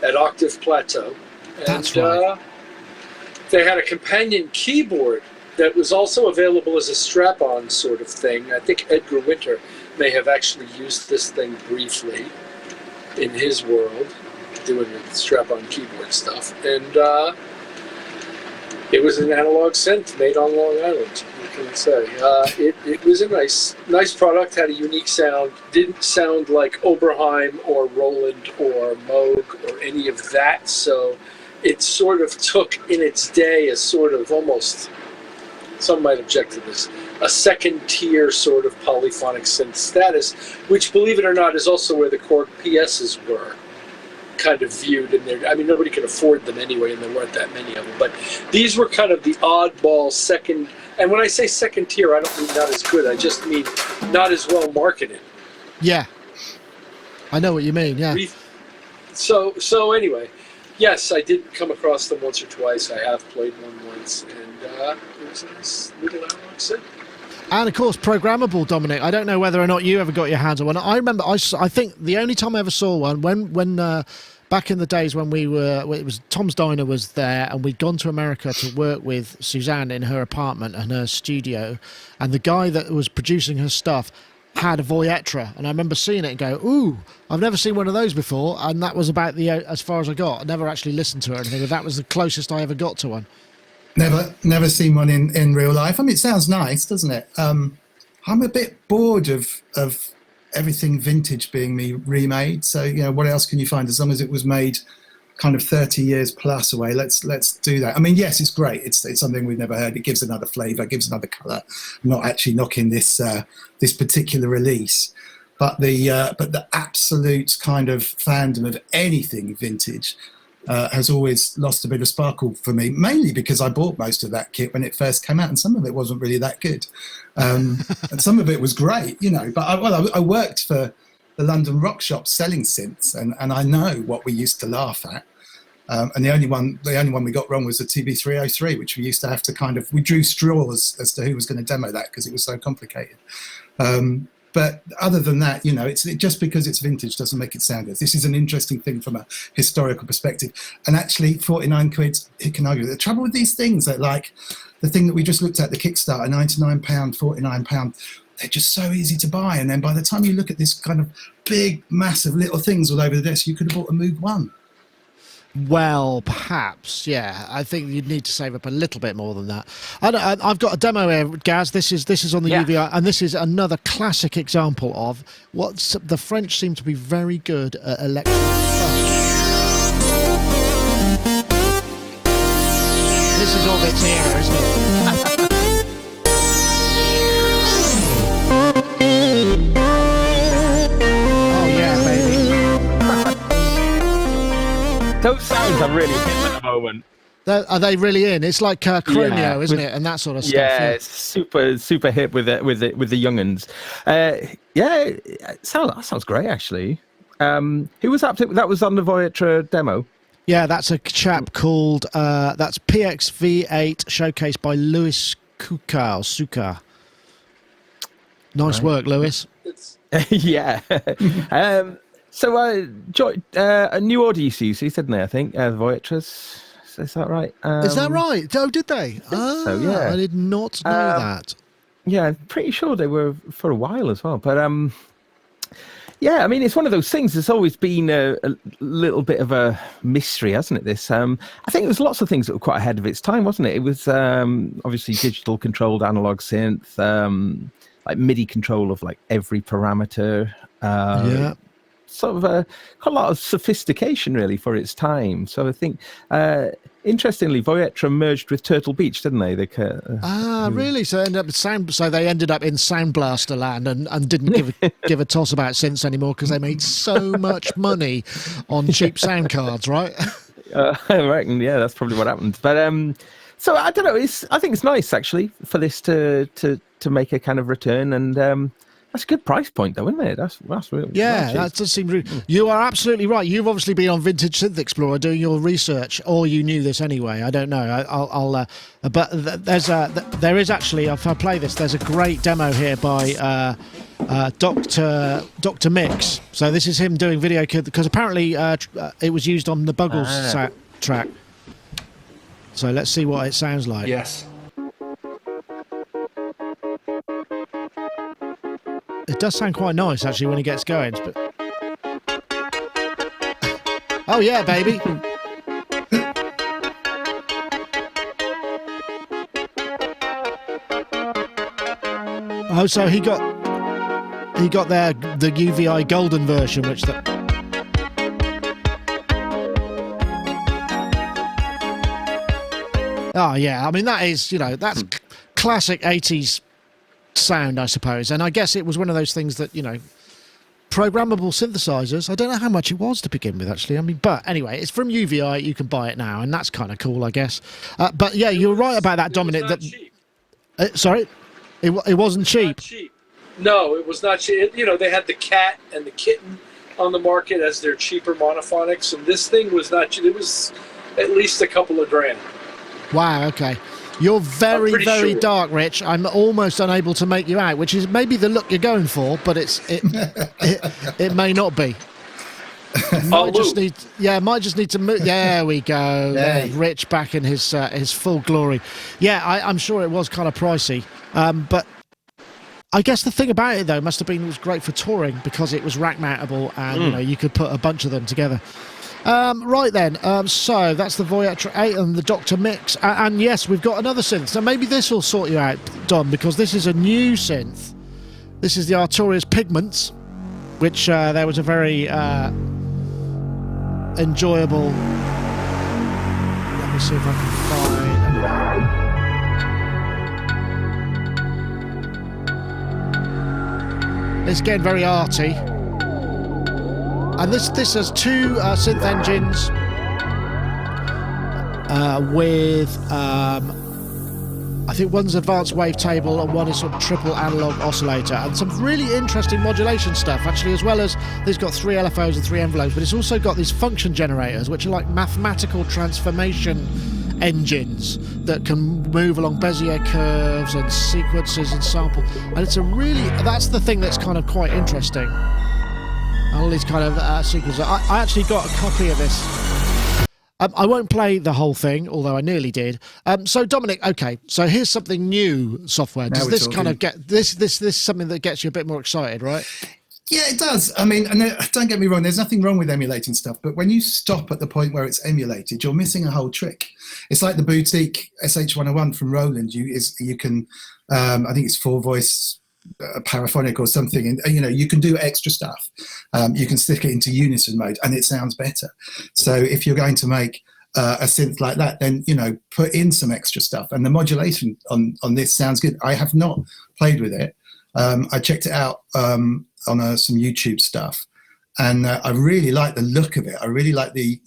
at Octave Plateau. And, That's right. They had a companion keyboard that was also available as a strap-on sort of thing. I think Edgar Winter may have actually used this thing briefly in his world, doing the strap-on keyboard stuff. And it was an analog synth made on Long Island. What can I say? It was a nice product. Had a unique sound. Didn't sound like Oberheim or Roland or Moog or any of that. So it sort of took in its day a sort of almost, some might object to this, a second tier sort of polyphonic synth status, which, believe it or not, is also where the Korg PSs were kind of viewed in there. I mean, nobody could afford them anyway, and there weren't that many of them. But these were kind of the oddball second. And when I say second tier, I don't mean not as good. I just mean not as well marketed. Yeah, I know what you mean. Yeah. So anyway, yes, I did come across them once or twice. I have played one once, and it was a nice little analog synth. And of course, programmable, Dominic. I don't know whether or not you ever got your hands on one. I remember, I think the only time I ever saw one when back in the days when it was Tom's Diner was there, and we'd gone to America to work with Suzanne in her apartment and her studio, and the guy that was producing her stuff had a Voyetra, and I remember seeing it and go, ooh, I've never seen one of those before, and that was about as far as I got. I never actually listened to it or anything, but that was the closest I ever got to one. Never seen one in real life. I mean, it sounds nice, doesn't it? I'm a bit bored of everything vintage being remade. So, you know, what else can you find? As long as it was made kind of 30 years plus away, let's do that. I mean, yes, it's great. It's something we've never heard. It gives another flavour, gives another colour. I'm not actually knocking this particular release, but the absolute kind of fandom of anything vintage has always lost a bit of sparkle for me, mainly because I bought most of that kit when it first came out, and some of it wasn't really that good, and some of it was great, you know. But I worked for the London Rock Shop selling synths, and I know what we used to laugh at. And the only one we got wrong was the TB303, which we used to have to we drew straws as to who was going to demo that because it was so complicated. But other than that, you know, just because it's vintage doesn't make it sound good. This is an interesting thing from a historical perspective. And actually, 49 quid, who can argue? The trouble with these things, that like the thing that we just looked at, the Kickstarter, £99, £49, they're just so easy to buy. And then by the time you look at this kind of big, massive little things all over the desk, you could have bought a Moog 1. Well, perhaps, yeah. I think you'd need to save up a little bit more than that. I've got a demo here, Gaz. This is on the UVI, and this is another classic example of what the French seem to be very good at electronic funk. This is all its era, isn't it? Oh yeah, baby. Those sounds are really hip at the moment. Are they really in? It's like Chromeo, isn't it? And that sort of stuff. Yeah, it's super hip with the young'uns. That sounds great actually. Who was that? That was on the Voyetra demo. Yeah, that's a chap called that's PXV8 showcased by Louis Suka. Nice work, Louis. Yeah. So, a new audios used, didn't they? I think the Voyetras. Is that right? Is that right? Oh, did they? So yeah, I did not know that. Yeah, I'm pretty sure they were for a while as well. But yeah, I mean, it's one of those things. There's always been a little bit of a mystery, hasn't it? This, I think there was lots of things that were quite ahead of its time, wasn't it? It was obviously digital controlled analog synth, like MIDI control of like every parameter. Yeah. Sort of quite a lot of sophistication really for its time. So I think, interestingly, Voyetra merged with Turtle Beach, didn't they? Really? So they ended up in Sound Blaster land and didn't give a toss about synths anymore because they made so much money on cheap sound cards, right? I reckon, yeah, that's probably what happened. But so I don't know. I think it's nice actually for this to make a kind of return and. That's a good price point, though, isn't it? That's really that does seem rude. You are absolutely right. You've obviously been on Vintage Synth Explorer doing your research, or you knew this anyway. I don't know. But there is actually, if I play this, there's a great demo here by Dr. Mix. So this is him doing video because apparently it was used on the Buggles track. So let's see what it sounds like. Yes. It does sound quite nice, actually, when he gets going. But... oh, yeah, baby. Oh, so he got the UVI Golden version, which... oh, yeah, I mean, that is, that's classic 80s sound, I suppose. And I guess it was one of those things that, programmable synthesizers, I don't know how much it was to begin with, actually. I mean, but anyway, it's from UVI. You can buy it now, and that's kind of cool, I guess. But yeah, you're right about that, Dominic. Sorry, it wasn't cheap. No, it was not cheap. They had the Cat and the Kitten on the market as their cheaper monophonics, and this thing was not cheap. It was at least a couple of grand. Wow. Okay. You're very, very sure. dark, Rich. I'm almost unable to make you out, which is maybe the look you're going for, but it may not be. Might just need to move. There we go. Hey. Rich back in his full glory. Yeah, I'm sure it was kind of pricey, but I guess the thing about it though must have been it was great for touring because it was rack mountable and you could put a bunch of them together. Right then, so that's the Voyager 8 and the Dr. Mix, and yes, we've got another synth. So maybe this will sort you out, Dom, because this is a new synth. This is the Artorias Pigments, which there was a very enjoyable. Let me see if I can find. It's getting very arty. And this has two synth engines with, I think one's advanced wavetable and one is sort of triple analog oscillator, and some really interesting modulation stuff actually, as well as it's got 3 LFOs and 3 envelopes, but it's also got these function generators, which are like mathematical transformation engines that can move along Bezier curves and sequences and sample. And that's the thing that's kind of quite interesting. All these kind of sequences. I actually got a copy of this. I won't play the whole thing, although I nearly did. So Dominic, okay, so here's something new software. Does this kind of get this something that gets you a bit more excited, right? Yeah, it does. I mean, and don't get me wrong, there's nothing wrong with emulating stuff, but when you stop at the point where it's emulated, you're missing a whole trick. It's like the boutique SH101 from Roland. You can, I think it's 4-voice paraphonic or something, and you can do extra stuff. You can stick it into unison mode and it sounds better. So if you're going to make a synth like that, then put in some extra stuff, and the modulation on this sounds good. I have not played with it. I checked it out on some YouTube stuff, and I really like the look of it. I really like the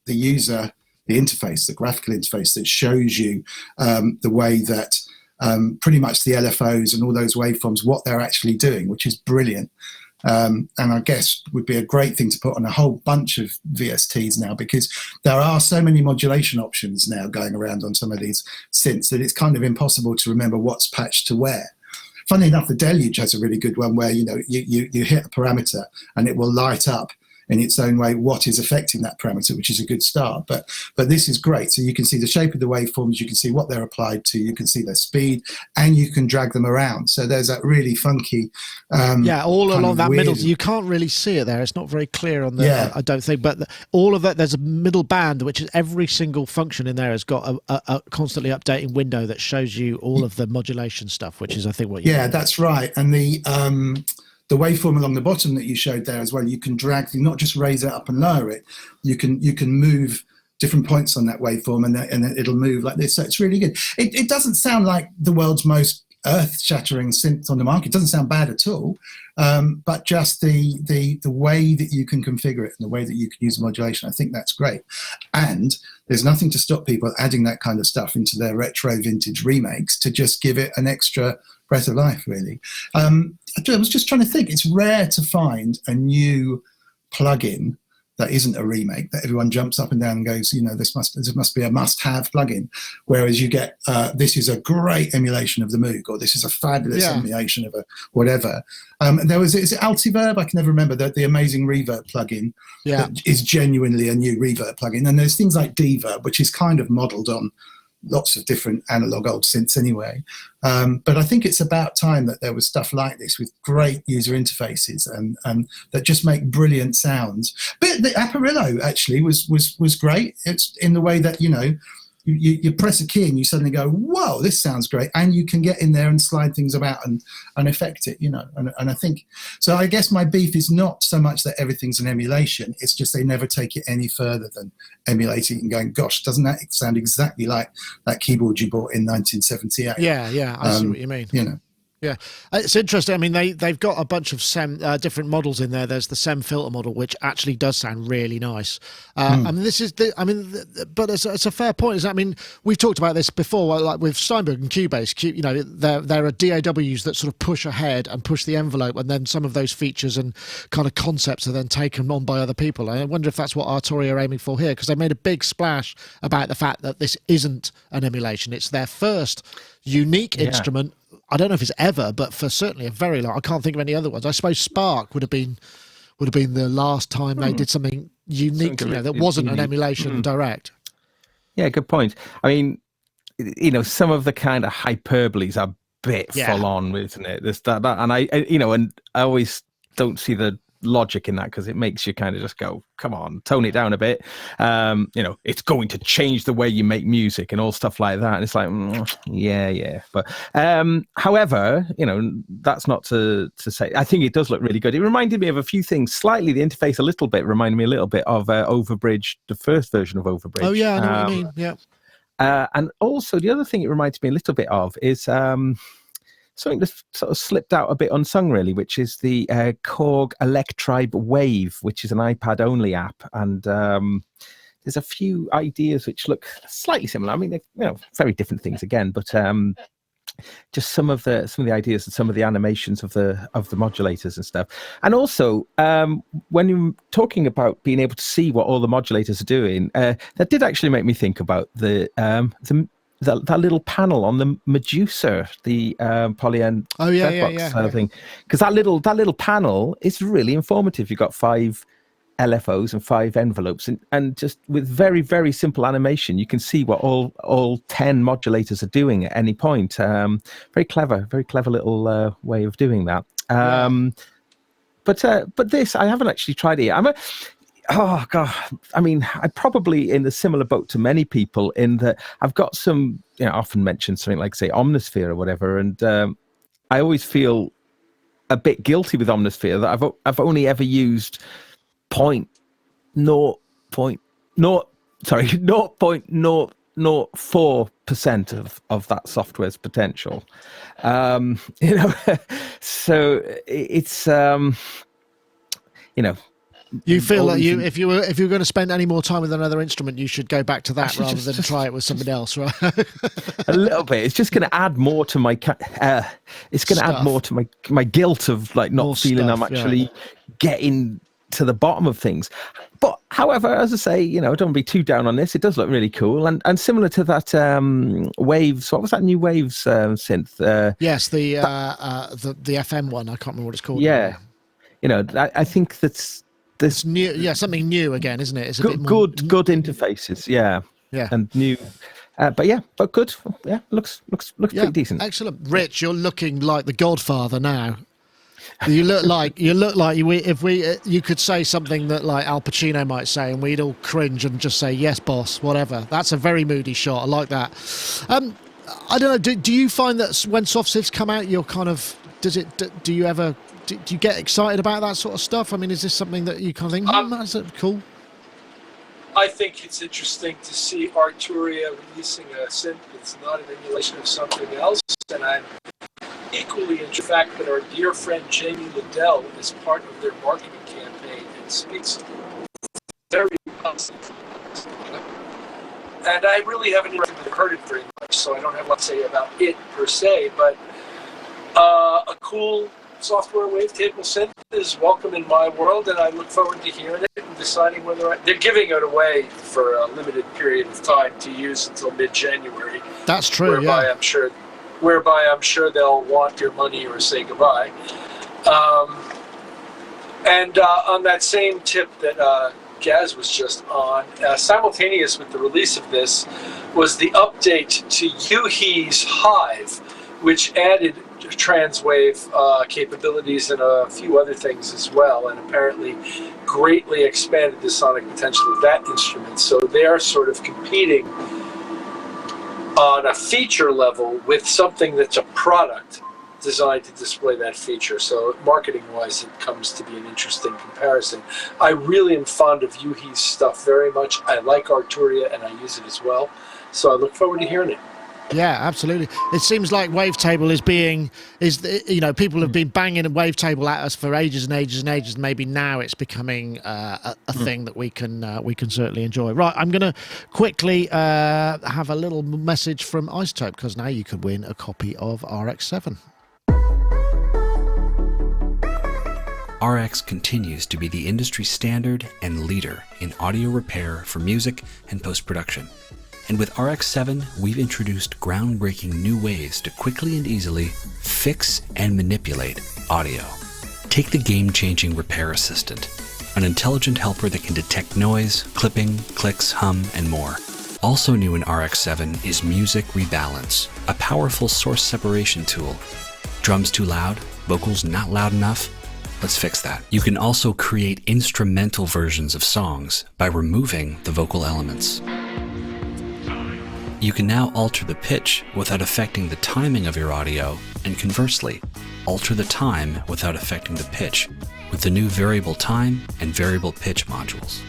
user, the interface, the graphical interface that shows you the way that pretty much the LFOs and all those waveforms, what they're actually doing, which is brilliant. And I guess would be a great thing to put on a whole bunch of VSTs now, because there are so many modulation options now going around on some of these synths that it's kind of impossible to remember what's patched to where. Funny enough, the Deluge has a really good one where you hit a parameter and it will light up in its own way what is affecting that parameter, which is a good start. But this is great. So you can see the shape of the waveforms, you can see what they're applied to, you can see their speed, and you can drag them around. So there's that really funky all along that middle. You can't really see it there. It's not very clear on the, I don't think. But all of that, there's a middle band, which is every single function in there has got a constantly updating window that shows you all of the modulation stuff, which is, I think, what you mean. That's right. And the waveform along the bottom that you showed there as well, you can drag, not just raise it up and lower it, you can move different points on that waveform and it'll move like this. So it's really good. It doesn't sound like the world's most earth-shattering synth on the market. It doesn't sound bad at all, but just the way that you can configure it and the way that you can use modulation, I think that's great. And there's nothing to stop people adding that kind of stuff into their retro vintage remakes to just give it an extra breath of life, really. I was just trying to think. It's rare to find a new plugin that isn't a remake, that everyone jumps up and down and goes, this must be a must-have plugin. Whereas you get, this is a great emulation of the Moog, or this is a fabulous emulation of a whatever. Is it Altiverb? I can never remember, the amazing reverb plugin that is genuinely a new reverb plugin. And there's things like Diva, which is kind of modeled on lots of different analog old synths anyway. But I think it's about time that there was stuff like this with great user interfaces and that just make brilliant sounds. But the Apparillo actually was great. It's in the way that, you press a key and you suddenly go, whoa, this sounds great. And you can get in there and slide things about and affect it, And I think, so I guess my beef is not so much that everything's an emulation. It's just they never take it any further than emulating and going, gosh, doesn't that sound exactly like that keyboard you bought in 1978? Yeah, I see what you mean. Yeah, it's interesting. I mean, they've got a bunch of SEM different models in there. There's the SEM filter model, which actually does sound really nice. I mean, but it's a fair point. I mean, we've talked about this before, like with Steinberg and Cubase. There are DAWs that sort of push ahead and push the envelope, and then some of those features and kind of concepts are then taken on by other people. And I wonder if that's what Arturia are aiming for here, because they made a big splash about the fact that this isn't an emulation. It's their first unique instrument. I don't know if it's ever, but for certainly a very long. I can't think of any other ones. I suppose Spark would have been the last time they did something unique, that wasn't an emulation direct. Yeah, good point. I mean, some of the kind of hyperboles are a bit full on, isn't it? There's that, and I always don't see the logic in that, because it makes you kind of just go, come on, tone it down a bit. It's going to change the way you make music and all stuff like that. And it's like, yeah. But however, that's not to say. I think it does look really good. It reminded me of a few things slightly. The interface a little bit reminded me a little bit of Overbridge, the first version of Overbridge. Oh yeah, I know what you mean. Yeah. And also the other thing it reminds me a little bit of is something that sort of slipped out a bit unsung, really, which is the Korg Electribe Wave, which is an iPad-only app. And there's a few ideas which look slightly similar. I mean, they're very different things again, but just some of the ideas and some of the animations of the modulators and stuff. And also, when you're talking about being able to see what all the modulators are doing, that did actually make me think about that little panel on the Medusa, the polyend thing, because that little panel is really informative. You've got 5 LFOs and 5 envelopes, and just with very, very simple animation, you can see what all 10 modulators are doing at any point. Very clever little way of doing that. But this, I haven't actually tried it. Oh God! I mean, I'm probably in a similar boat to many people in that I've got some, I often mention something like, say, Omnisphere or whatever, and I always feel a bit guilty with Omnisphere that I've only ever used 0.04% of that software's potential. So it's You feel like if you were going to spend any more time with another instrument, you should go back to that rather than try it with something else, right? A little bit. It's just going to add more to my. It's going to add more to my guilt of like not more feeling stuff, I'm actually getting to the bottom of things. But however, as I say, don't be too down on this. It does look really cool, and similar to that Waves. What was that new Waves synth? Yes, the FM one. I can't remember what it's called. Yeah, I think that's. This new, something new again, isn't it? It's a good, bit more... good interfaces, yeah, and new, but good, looks pretty decent. Excellent, Rich. You're looking like the Godfather now. You look like you could say something that like Al Pacino might say, and we'd all cringe and just say yes, boss, whatever. That's a very moody shot. I like that. I don't know. Do you find that when soft sifts come out, you're kind of do you ever? Do you get excited about that sort of stuff? I mean, is this something that you kind of think, that's cool? I think it's interesting to see Arturia releasing a synth that's not an emulation of something else, and I'm equally in the fact that our dear friend Jamie Liddell is part of their marketing campaign and speaks very positive. And I really haven't even heard it very much, so I don't have a lot to say about it per se, but a cool software wavetable synth is welcome in my world, and I look forward to hearing it and deciding whether they're giving it away for a limited period of time to use until mid-January. That's true. Whereby I'm sure they'll want your money or say goodbye. And on that same tip that Gaz was just on, simultaneous with the release of this was the update to Yuhi's Hive, which added transwave capabilities and a few other things as well, and apparently greatly expanded the sonic potential of that instrument. So they're sort of competing on a feature level with something that's a product designed to display that feature. So marketing-wise, it comes to be an interesting comparison. I really am fond of Yuhi's stuff very much. I like Arturia, and I use it as well. So I look forward to hearing it. Yeah, absolutely. It seems like Wavetable people have been banging a Wavetable at us for ages and ages and ages. And maybe now it's becoming a thing that we can certainly enjoy. Right, I'm going to quickly have a little message from Isotope, because now you can win a copy of RX-7. RX continues to be the industry standard and leader in audio repair for music and post-production. And with RX-7, we've introduced groundbreaking new ways to quickly and easily fix and manipulate audio. Take the game-changing Repair Assistant, an intelligent helper that can detect noise, clipping, clicks, hum, and more. Also new in RX-7 is Music Rebalance, a powerful source separation tool. Drums too loud? Vocals not loud enough? Let's fix that. You can also create instrumental versions of songs by removing the vocal elements. You can now alter the pitch without affecting the timing of your audio, and conversely, alter the time without affecting the pitch with the new variable time and variable pitch modules.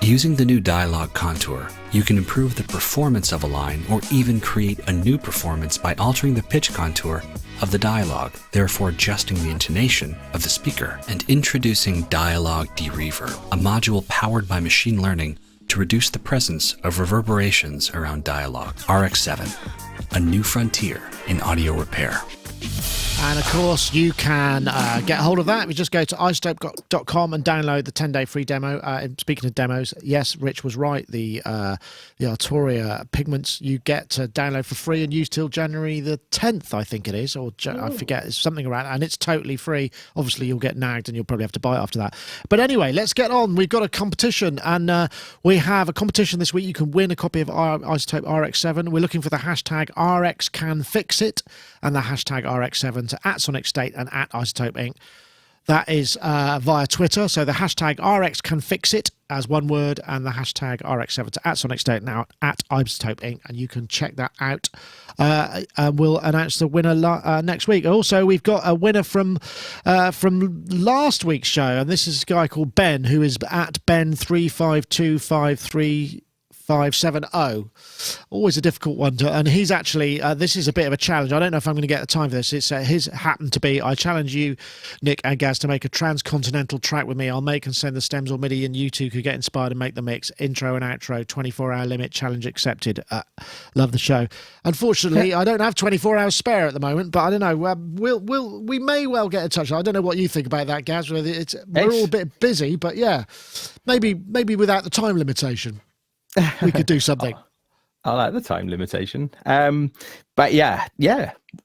Using the new dialogue contour, you can improve the performance of a line or even create a new performance by altering the pitch contour of the dialogue, therefore adjusting the intonation of the speaker, and introducing Dialogue Dereverb, a module powered by machine learning to reduce the presence of reverberations around dialogue. RX-7, a new frontier in audio repair. And of course, you can get hold of that. You just go to isotope.com and download the 10-day free demo. Speaking of demos, yes, Rich was right. The Arturia pigments you get to download for free and use till January the 10th, I think it is, or I forget. It's something around, and it's totally free. Obviously, you'll get nagged and you'll probably have to buy it after that. But anyway, let's get on. We've got a competition, and we have a competition this week. You can win a copy of Isotope RX-7. We're looking for the hashtag RXCanFixIt and the hashtag RX-7 to @Sonicstate and @Isotope Inc. That is via Twitter. So the hashtag RXCanFixIt as one word, and the hashtag RX-7 to @Sonicstate now @Isotope Inc. And you can check that out. We'll announce the winner next week. Also, we've got a winner from last week's show, and this is a guy called Ben, who is @Ben35253570. Always a difficult one and he's actually this is a bit of a challenge. I don't know if I'm going to get the time for this. It's his happened to be, I challenge you, Nick and Gaz, to make a transcontinental track with me. I'll make and send the stems or MIDI, and you two could get inspired and make the mix. Intro and outro, 24-hour limit, challenge accepted. Love the show. Unfortunately, I don't have 24 hours spare at the moment, but I don't know. We may well get in touch. I don't know what you think about that, Gaz. We're all a bit busy, but yeah, maybe without the time limitation, we could do something. I like the time limitation. But yeah,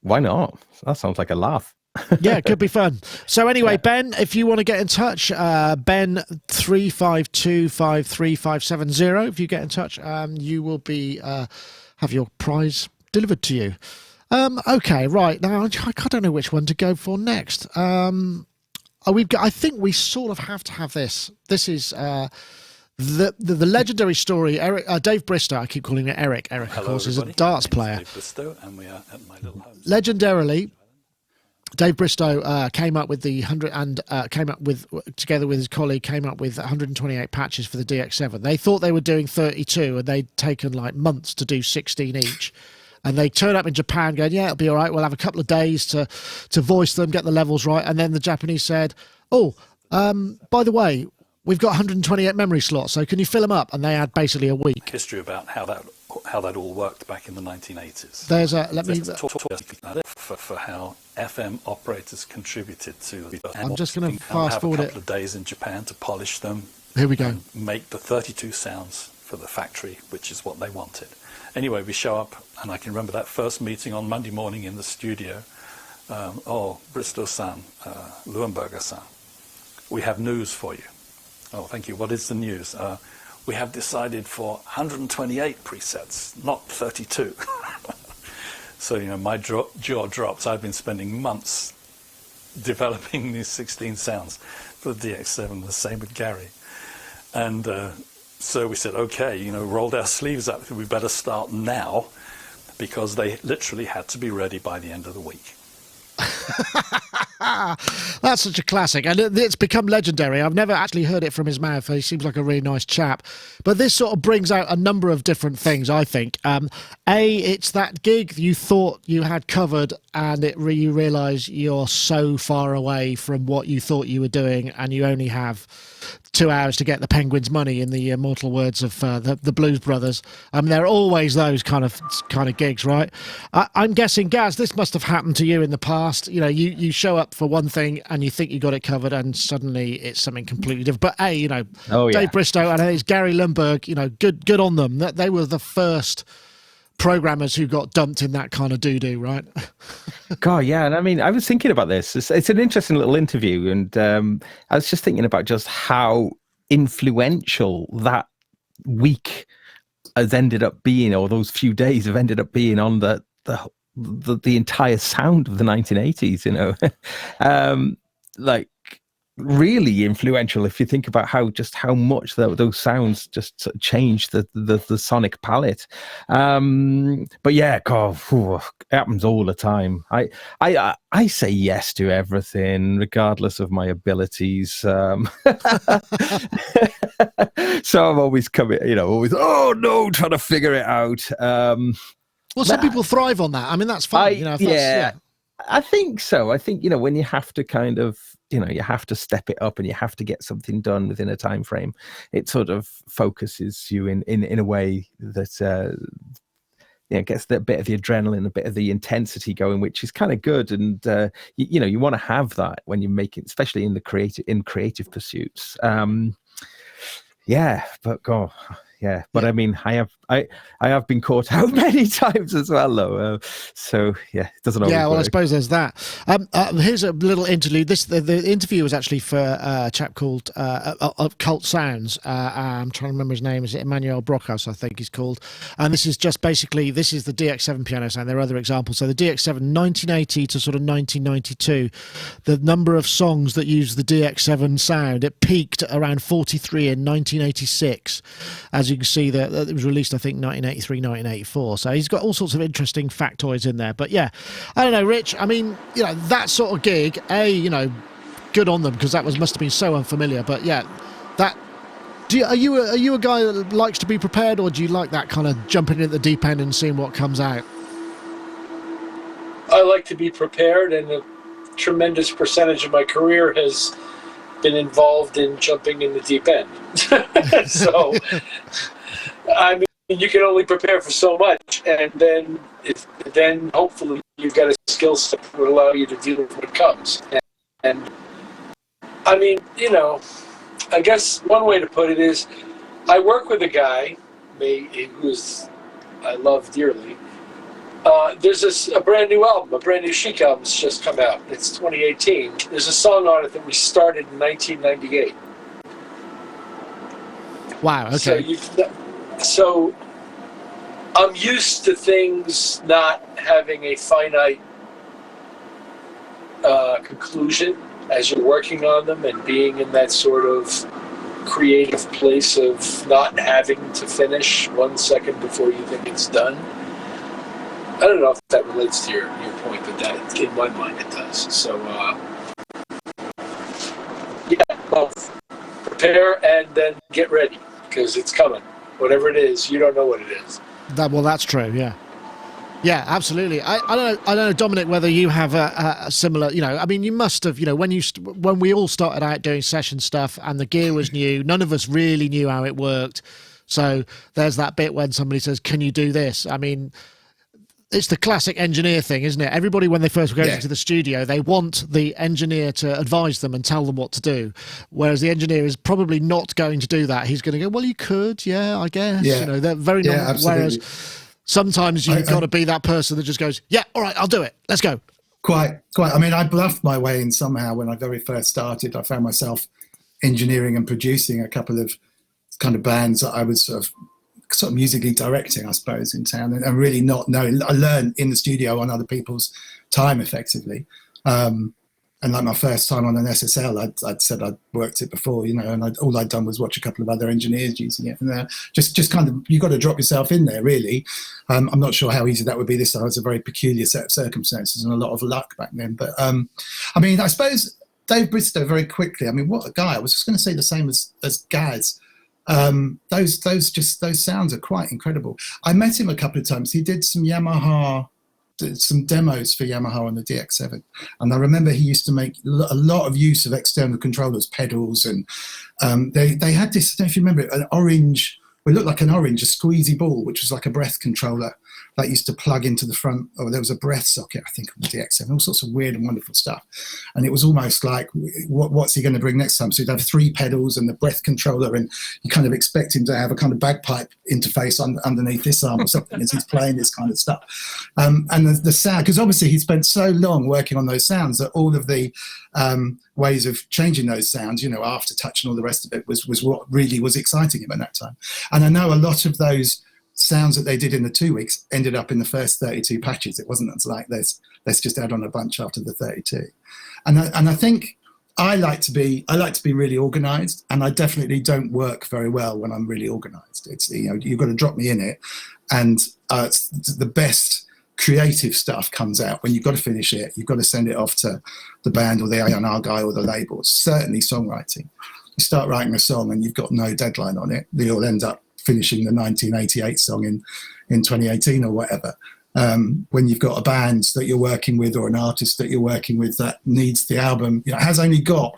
why not? That sounds like a laugh. Yeah, it could be fun. So anyway, yeah. Ben, if you want to get in touch, Ben35253570, if you get in touch, you will be have your prize delivered to you. Okay, right. Now, I don't know which one to go for next. I think we sort of have to have this. This is... The legendary story, Dave Bristow, I keep calling it Eric. Eric, of course, is a darts player. Dave Bristow, and we are at my little house. Legendarily, Dave Bristow came up with the 100 and together with his colleague, came up with 128 patches for the DX7. They thought they were doing 32, and they'd taken like months to do 16 each. And they turn up in Japan going, yeah, it'll be all right. We'll have a couple of days to voice them, get the levels right. And then the Japanese said, by the way, we've got 128 memory slots, so can you fill them up? And they had basically a week. History about how how that all worked back in the 1980s. There's a let me. For how FM operators contributed to. I'm just going to fast have forward a it. couple of days in Japan to polish them. Here we go. And make the 32 sounds for the factory, which is what they wanted. Anyway, we show up, and I can remember that first meeting on Monday morning in the studio. Bristow-san, Leuenberger-san, we have news for you. Oh, thank you. What is the news? We have decided for 128 presets, not 32. So, my jaw drops. I've been spending months developing these 16 sounds for the DX7, the same with Gary. And so we said, okay, rolled our sleeves up. We better start now, because they literally had to be ready by the end of the week. That's such a classic, and it's become legendary. I've never actually heard it from his mouth. He seems like a really nice chap, but this sort of brings out a number of different things, I think. It's that gig you thought you had covered, and you realise you're so far away from what you thought you were doing, and you only have 2 hours to get the Penguins' money, in the immortal words of the Blues Brothers. There are always those kind of gigs, right? I'm guessing, Gaz, this must have happened to you in the past. You show up for one thing and you think you got it covered, and suddenly it's something completely different. But Dave Bristow and it's Gary Lundberg. Good on them. That they were the first programmers who got dumped in that kind of doo-doo, right? God, yeah. And I was thinking about this. It's an interesting little interview. And I was just thinking about just how influential that week has ended up being, or those few days have ended up being on the entire sound of the 1980s, like really influential if you think about how much those sounds just sort of changed the sonic palette. But yeah, God, it happens all the time. I say yes to everything regardless of my abilities. So I'm always coming, oh no, trying to figure it out. Well, some people thrive on that. That's fine. I think so. I think, when you have to kind of, you have to step it up and you have to get something done within a time frame, it sort of focuses you in a way that, gets a bit of the adrenaline, a bit of the intensity going, which is kind of good. And, you want to have that when you're making, especially in creative pursuits. But God, yeah. But I have been caught out many times as well, though. So yeah, it doesn't always work. I suppose there's that. Here's a little interlude. The interview was actually for a chap called Cult Sounds. I'm trying to remember his name. Is it Emmanuel Brockhouse? I think he's called. And this is just basically the DX7 piano sound. There are other examples. So the DX7, 1980 to sort of 1992, the number of songs that use the DX7 sound, it peaked at around 43 in 1986. As you can see, that it was released, I think, 1983, 1984. So he's got all sorts of interesting factoids in there. But yeah, I don't know, Rich. That sort of gig, good on them, because that must have been so unfamiliar. But yeah, are you a guy that likes to be prepared, or do you like that kind of jumping in at the deep end and seeing what comes out? I like to be prepared, and a tremendous percentage of my career has been involved in jumping in the deep end. So, you can only prepare for so much, and then hopefully you've got a skill set that will allow you to deal with what comes. And I guess one way to put it is, I work with a guy I love dearly. There's a brand new album, a brand new Chic album that's just come out. It's 2018. There's a song on it that we started in 1998. Wow, okay. So I'm used to things not having a finite conclusion as you're working on them, and being in that sort of creative place of not having to finish 1 second before you think it's done. I don't know if that relates to your point, but that, in my mind, it does. So, both prepare and then get ready, because it's coming. Whatever it is, you don't know what it is. That's true. Yeah. Yeah, absolutely. I don't know, Dominic, whether you have a similar. You must have. When we all started out doing session stuff and the gear was new, none of us really knew how it worked. So there's that bit when somebody says, can you do this? I mean, it's the classic engineer thing, isn't it? Everybody, when they first go into the studio, they want the engineer to advise them and tell them what to do. Whereas the engineer is probably not going to do that. He's going to go, well, you could, I guess. Yeah. They're very normal. Whereas sometimes you've got to be that person that just goes, yeah, all right, I'll do it. Let's go. Quite. I mean, I bluffed my way in somehow when I very first started. I found myself engineering and producing a couple of kind of bands that I was sort of musically directing, I suppose, in town, and really not knowing. I learned in the studio on other people's time, effectively. And like my first time on an SSL, I'd said I'd worked it before, and all I'd done was watch a couple of other engineers using it. And just kind of, you got to drop yourself in there, really. I'm not sure how easy that would be this time. It was a very peculiar set of circumstances and a lot of luck back then. But I mean, I suppose Dave Bristow, very quickly, I mean, what a guy. I was just going to say the same as Gaz. Those sounds are quite incredible. I met him a couple of times. He did some demos for Yamaha on the DX7, and I remember he used to make a lot of use of external controllers, pedals, and they had this, I don't know if you remember it, an orange, it looked like an orange, a squeezy ball, which was like a breath controller that used to plug into the front, or there was a breath socket, I think, on the DX7, all sorts of weird and wonderful stuff. And it was almost like, what's he going to bring next time? So he'd have 3 pedals and the breath controller, and you kind of expect him to have a kind of bagpipe interface underneath this arm or something as he's playing this kind of stuff. And the sound, because obviously he spent so long working on those sounds that all of the ways of changing those sounds, after touch and all the rest of it was what really was exciting him at that time. And I know a lot of those sounds that they did in the 2 weeks ended up in the first 32 patches. It wasn't like this, let's just add on a bunch after the 32. And I think I like to be really organized, and I definitely don't work very well when I'm really organized. It's, you've got to drop me in it, and the best creative stuff comes out when you've got to finish it. You've got to send it off to the band or the A&R guy or the label. Certainly songwriting. You start writing a song and you've got no deadline on it, you'll end up finishing the 1988 song in 2018 or whatever. When you've got a band that you're working with or an artist that you're working with that needs the album, has only got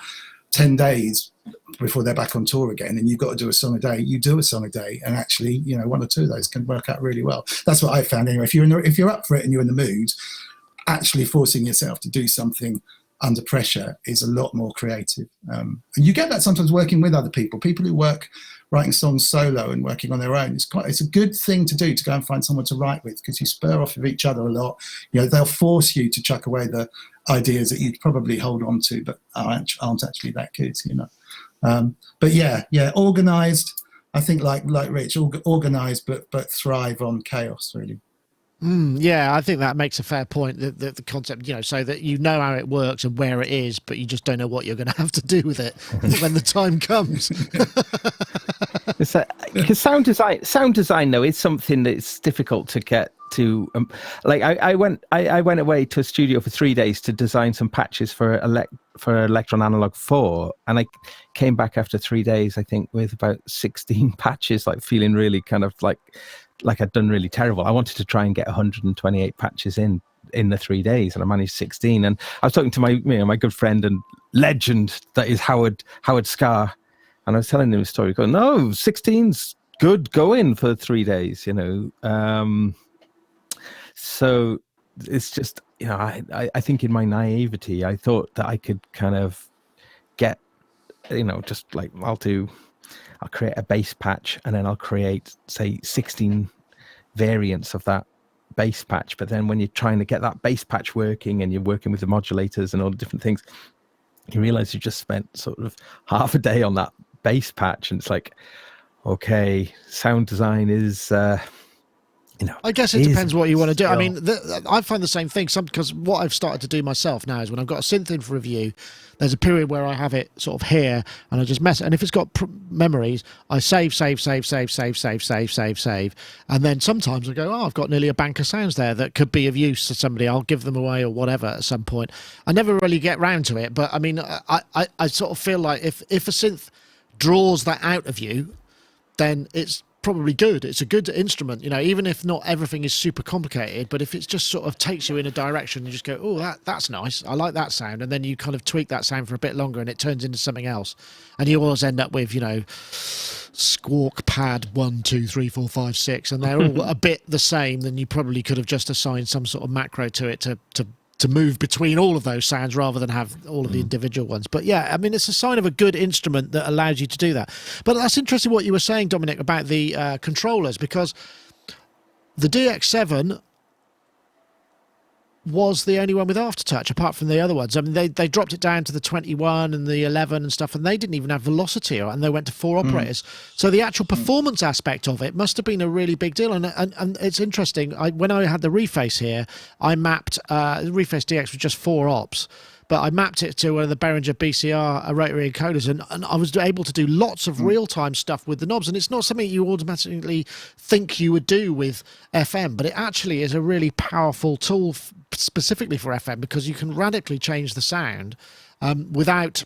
10 days before they're back on tour again, and you've got to do a song a day, you do a song a day, and actually, 1 or 2 of those can work out really well. That's what I found anyway. If you're up for it and you're in the mood, actually forcing yourself to do something under pressure is a lot more creative. And you get that sometimes working with other people who work writing songs solo and working on their own. It's a good thing to do, to go and find someone to write with, because you spur off of each other a lot. They'll force you to chuck away the ideas that you'd probably hold on to, but aren't actually that good, But yeah, organized. I think like Rich, organized, but thrive on chaos, really. Yeah, I think that makes a fair point. The concept, so that how it works and where it is, but you just don't know what you're going to have to do with it when the time comes. Because sound design though is something that's difficult to get to. I went away to a studio for 3 days to design some patches for Electron Analog 4, and I came back after 3 days, I think, with about 16 patches, feeling really kind of like I'd done really terrible. I wanted to try and get 128 patches in the 3 days, and I managed 16. And I was talking to my good friend and legend that is Howard Scarr, and I was telling him a story, going, no, 16's good going for 3 days, So it's just, I think in my naivety, I thought that I could kind of get, just like I'll create a bass patch, and then I'll create, say, 16 variants of that bass patch. But then when you're trying to get that bass patch working and you're working with the modulators and all the different things, you realize you just spent sort of half a day on that bass patch. And it's like, okay, sound design is... I guess it depends what you want to do. I mean, I find the same thing. Because what I've started to do myself now is when I've got a synth in for review, there's a period where I have it sort of here, and I just mess it. And if it's got memories, I save. And then sometimes I go, I've got nearly a bank of sounds there that could be of use to somebody. I'll give them away or whatever at some point. I never really get round to it. But I mean, I sort of feel like if a synth draws that out of you, then it's probably good. It's a good instrument, even if not everything is super complicated, but if it just sort of takes you in a direction, you just go, oh, that's nice, I like that sound, and then you kind of tweak that sound for a bit longer and it turns into something else, and you always end up with Squawk had 1, 2, 3, 4, 5, 6, and they're all a bit the same, then you probably could have just assigned some sort of macro to it to move between all of those sounds rather than have all of the individual ones. But yeah, I mean, it's a sign of a good instrument that allows you to do that. But that's interesting what you were saying, Dominic, about the controllers, because the DX7 was the only one with aftertouch apart from the other ones. I mean, they dropped it down to the 21 and the 11 and stuff, and they didn't even have velocity, and they went to 4 operators. So the actual performance aspect of it must have been a really big deal. And it's interesting. When I had the Reface here, I mapped Reface DX with just 4 ops, but I mapped it to one of the Behringer BCR rotary encoders, and I was able to do lots of real-time stuff with the knobs. And it's not something you automatically think you would do with FM, but it actually is a really powerful tool specifically for FM, because you can radically change the sound without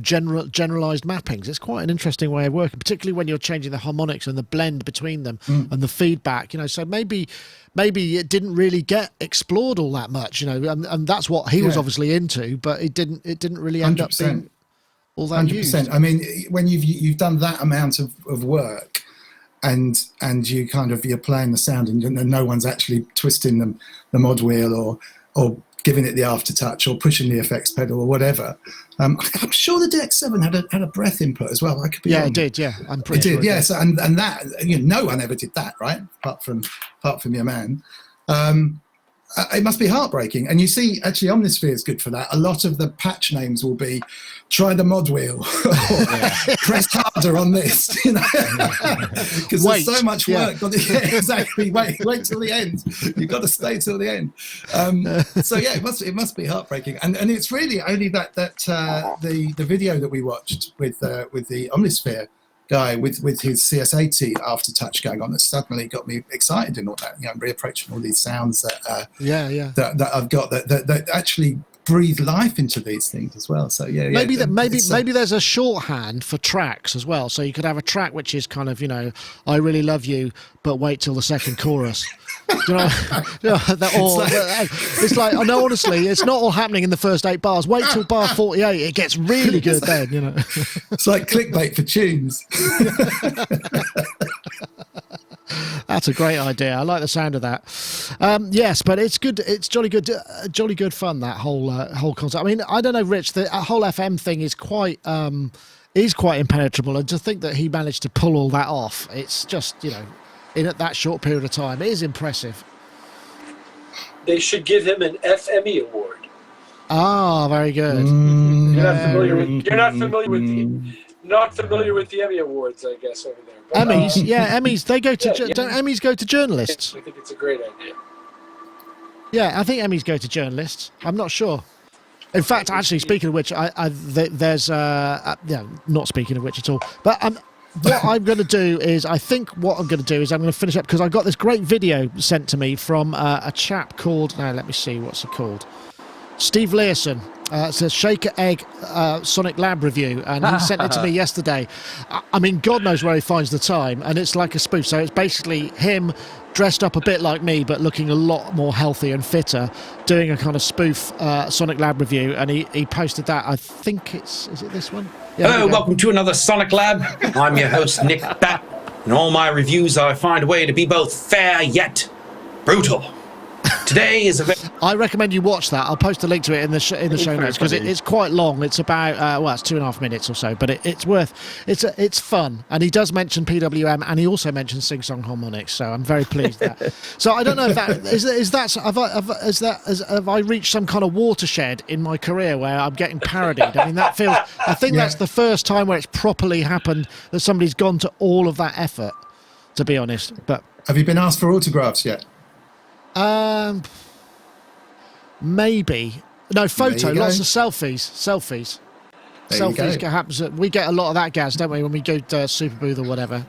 generalized mappings. It's quite an interesting way of working, particularly when you're changing the harmonics and the blend between them and the feedback. So maybe it didn't really get explored all that much. And that's what he was obviously into, but it didn't really end 100%. Up being all that 100%. Used. I mean, when you've done that amount of work, and you're playing the sound, and no one's actually twisting the mod wheel or giving it the aftertouch or pushing the effects pedal or whatever. I'm sure the DX7 had a breath input as well. I could be wrong. It did. Yeah, I'm pretty sure it did. Yeah, so, and that no one ever did that, right? Apart from your man. It must be heartbreaking. And you see, actually, Omnisphere is good for that. A lot of the patch names will be try the mod wheel or press harder on this, because there's so much work. Exactly. Wait till the end. You've got to stay till the end. So yeah, it must be heartbreaking. And it's really only that the video that we watched with the Omnisphere guy with his CS80 aftertouch going on that suddenly got me excited and all that, reapproaching all these sounds that that I've got that actually breathe life into these things as well. So maybe there's a shorthand for tracks as well. So you could have a track which is kind of I really love you, but wait till the second chorus. It's like, no, honestly, it's not all happening in the first 8 bars. Wait till bar 48, it gets really good then. It's like clickbait for tunes. That's a great idea. I like the sound of that. Yes, but it's good. It's jolly good fun, that whole concept. I mean, I don't know, Rich. The whole FM thing is quite impenetrable, and to think that he managed to pull all that off, it's just in that short period of time, it is impressive. They should give him an FME award. Ah, very good. You're not familiar with the Emmy Awards, I guess, over there. But, Emmys, Emmys. They go to don't Emmys go to journalists? I think it's a great idea. Yeah, I think Emmys go to journalists. I'm not sure. In fact, actually, speaking of which, there's not speaking of which at all. But what I'm going to do is, I'm going to finish up, because I got this great video sent to me from a chap called, let me see, what's he called? Steve Learson. It's a Shaker Egg Sonic Lab review, and he sent it to me yesterday. I mean, God knows where he finds the time, and it's like a spoof. So it's basically him dressed up a bit like me, but looking a lot more healthy and fitter, doing a kind of spoof Sonic Lab review, and he posted that. I think is it this one? Yeah, hello, welcome to another Sonic Lab. I'm your host, Nick Bat. In all my reviews, I find a way to be both fair yet brutal. Today is a I recommend you watch that. I'll post a link to it in the show notes, because it's quite long. It's about it's 2.5 minutes or so, but it's fun. And he does mention PWM, and he also mentions sing-song harmonics. So I'm very pleased with that. So I don't know if have I reached some kind of watershed in my career where I'm getting parodied? I mean, that's the first time where it's properly happened that somebody's gone to all of that effort, to be honest. But have you been asked for autographs yet? Maybe. No, photo, lots of selfies. Selfies happens. We get a lot of that, Gaz, don't we, when we go to Super Booth or whatever.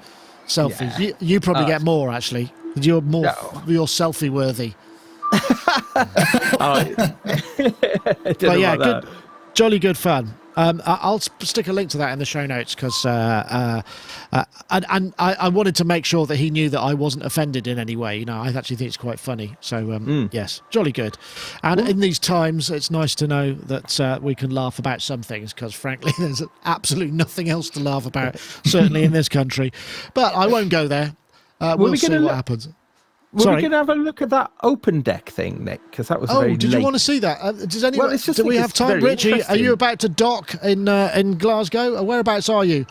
Selfies. Yeah. You probably get more, actually. You're you're selfie worthy. But yeah, jolly good fun. I'll stick a link to that in the show notes because and I wanted to make sure that he knew that I wasn't offended in any way. I actually think it's quite funny. So yes, jolly good. And in these times, it's nice to know that we can laugh about some things because, frankly, there's absolutely nothing else to laugh about, certainly in this country. But I won't go there. We'll see what happens. We going to have a look at that open deck thing, Nick? Because that was very did late. You want to see that? Does anyone? Well, do we have time, Richie? Are you about to dock in Glasgow? Whereabouts are you?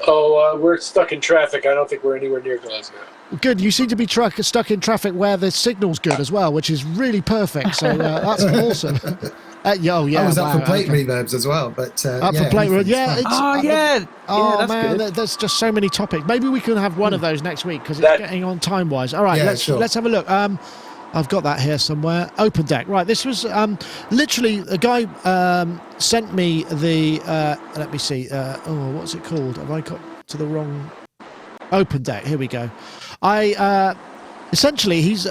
Oh, we're stuck in traffic. I don't think we're anywhere near Glasgow. Good. You seem to be stuck in traffic where the signal's good as well, which is really perfect. So that's awesome. I was up for plate reverbs as well, but up for plate reverbs. Yeah. That's man, good. there's just so many topics. Maybe we can have one of those next week because it's getting on time wise. All right, let's have a look. I've got that here somewhere. Open deck. Right. This was literally a guy sent me the. Let me see. What's it called? Have I got to the wrong? Open deck. Here we go. Essentially he's.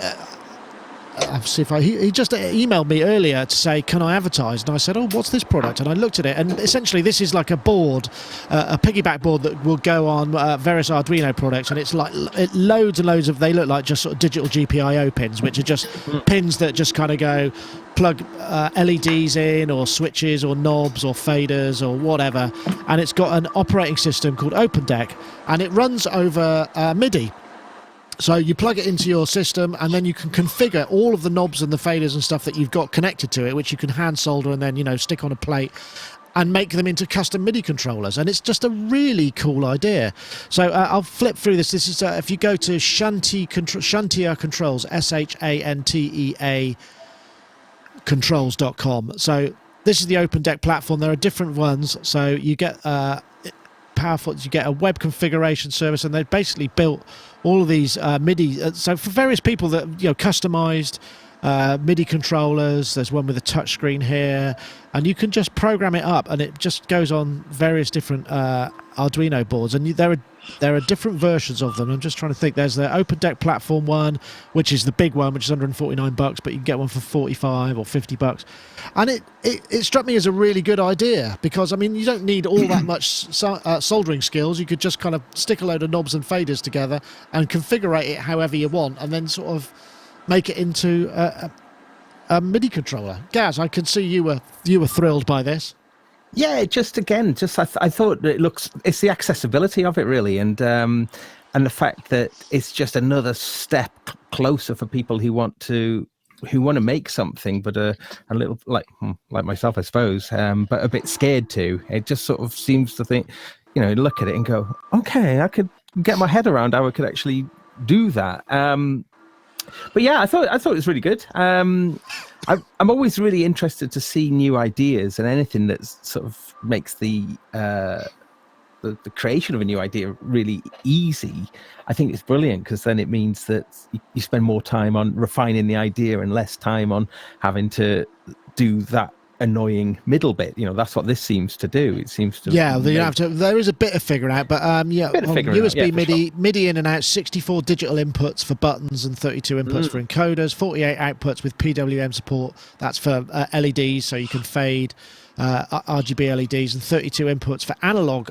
He just emailed me earlier to say, can I advertise? And I said, what's this product? And I looked at it, and essentially this is like a board, a piggyback board that will go on various Arduino products, and it's like loads and loads of, they look like just sort of digital GPIO pins, which are just pins that just kind of go plug LEDs in, or switches, or knobs, or faders, or whatever, and it's got an operating system called OpenDeck, and it runs over MIDI. So you plug it into your system, and then you can configure all of the knobs and the faders and stuff that you've got connected to it, which you can hand solder and then, stick on a plate and make them into custom MIDI controllers. And it's just a really cool idea. So I'll flip through this. This is if you go to Shantea Controls, SHANTEA controls.com. So this is the Open Deck platform. There are different ones. So you get powerful. You get a web configuration service, and they've basically built all of these MIDI. So for various people that customized MIDI controllers. There's one with a touch screen here, and you can just program it up, and it just goes on various different Arduino boards. And there are different versions of them. I'm just trying to think. There's the Open Deck Platform one, which is the big one, which is $149, but you can get one for $45 or $50. And it struck me as a really good idea because, I mean, you don't need all that much soldering skills. You could just kind of stick a load of knobs and faders together and configure it however you want, and then sort of make it into a MIDI controller. Gaz, I can see you were thrilled by this. Yeah, I thought it's the accessibility of it really, and the fact that it's just another step closer for people who want to make something, but a little like myself, I suppose, but a bit scared to. It just sort of seems to think, look at it and go, okay, I could get my head around how I could actually do that. But yeah, I thought it was really good. I'm always really interested to see new ideas, and anything that sort of makes the creation of a new idea really easy. I think it's brilliant, because then it means that you spend more time on refining the idea and less time on having to do that annoying middle bit. That's what this seems to do. It seems to there is a bit of figuring out, but USB MIDI in and out, 64 digital inputs for buttons and 32 inputs for encoders, 48 outputs with PWM support. That's for LEDs, so you can fade RGB LEDs, and 32 inputs for analog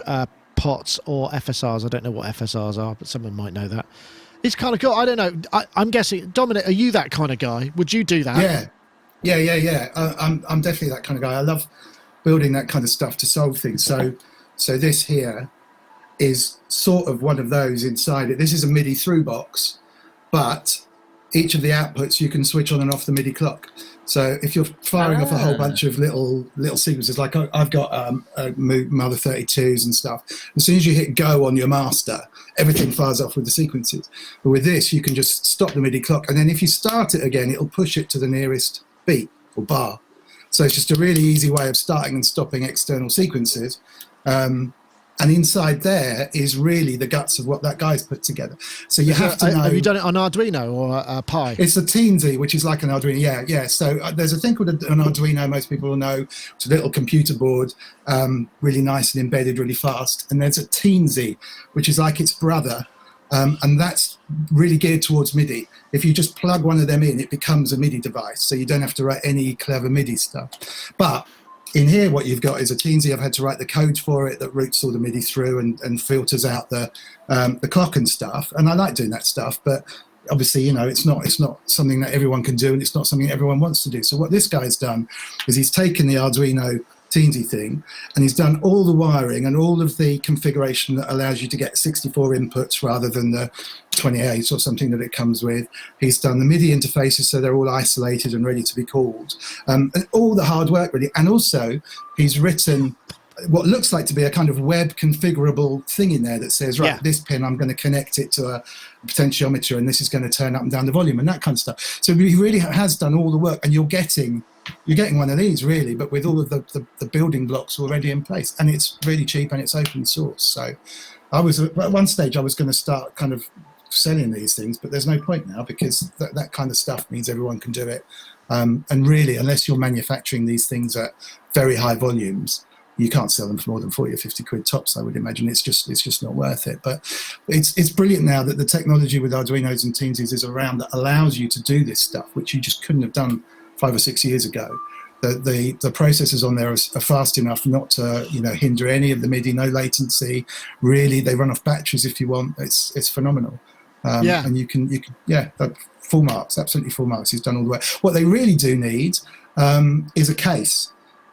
pots or FSRs. I don't know what FSRs are, but someone might know that. It's kind of cool. I don't know. I'm guessing, Dominic, are you that kind of guy? Would you do that? Yeah. I'm definitely that kind of guy. I love building that kind of stuff to solve things. So this here is sort of one of those inside it. This is a MIDI through box, but each of the outputs you can switch on and off the MIDI clock. So if you're firing off a whole bunch of little sequences, like I've got Mother 32s and stuff, as soon as you hit go on your master, everything fires off with the sequences. But with this, you can just stop the MIDI clock, and then if you start it again, it'll push it to the nearest beat or bar. So it's just a really easy way of starting and stopping external sequences. And inside there is really the guts of what that guy's put together. So you have to know. Have you done it on Arduino or Pi? It's a Teensy, which is like an Arduino. Yeah. So there's a thing called an Arduino. Most people will know. It's a little computer board, really nice and embedded really fast. And there's a Teensy, which is like its brother. And that's really geared towards MIDI. If you just plug one of them in, it becomes a MIDI device. So you don't have to write any clever MIDI stuff. But in here, what you've got is a Teensy. I've had to write the code for it that routes all the MIDI through and filters out the clock and stuff. And I like doing that stuff, but obviously, it's not something that everyone can do, and it's not something everyone wants to do. So what this guy's done is he's taken the Arduino Teensy thing, and he's done all the wiring and all of the configuration that allows you to get 64 inputs rather than the 28 or something that it comes with. He's done the MIDI interfaces so they're all isolated and ready to be called, and all the hard work really. And also he's written what looks like to be a kind of web configurable thing in there that says, right, this pin, I'm going to connect it to a potentiometer, and this is going to turn up and down the volume and that kind of stuff. So he really has done all the work, and you're getting one of these really, but with all of the building blocks already in place, and it's really cheap and it's open source. So at one stage I was going to start kind of selling these things, but there's no point now, because that kind of stuff means everyone can do it. And really, unless you're manufacturing these things at very high volumes, you can't sell them for more than 40 or 50 quid tops, I would imagine. It's just not worth it. But it's brilliant now that the technology with Arduinos and Teensies is around that allows you to do this stuff, which you just couldn't have done 5 or 6 years ago. The processors on there are fast enough not to hinder any of the MIDI, no latency. Really, they run off batteries if you want. It's phenomenal. And you can full marks, absolutely full marks. He's done all the work. What they really do need is a case.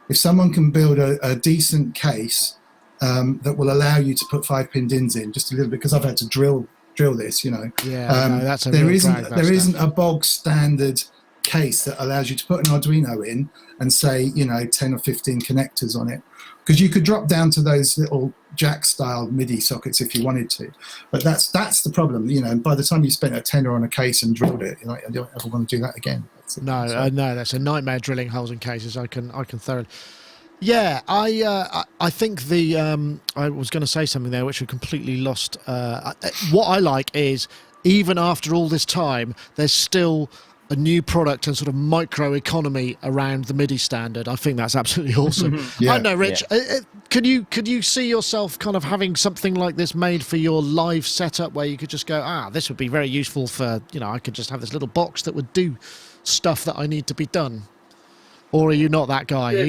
If someone can build a decent case that will allow you to put 5-pin DINs in, just a little bit, because I've had to drill this, that's a there isn't a bog standard case that allows you to put an Arduino in and say 10 or 15 connectors on it, because you could drop down to those little jack style MIDI sockets if you wanted to, but that's the problem. By the time you spent a tenner on a case and drilled it, I don't ever want to do that again. No, that's a nightmare, drilling holes in cases. I can thoroughly. Yeah, I think I was going to say something there which we completely lost. What I like is, even after all this time, there's still a new product and sort of micro economy around the MIDI standard. I think that's absolutely awesome. I don't know, Rich. Could you see yourself kind of having something like this made for your live setup, where you could just go, this would be very useful for, I could just have this little box that would do stuff that I need to be done? Or are you not that guy? Yeah,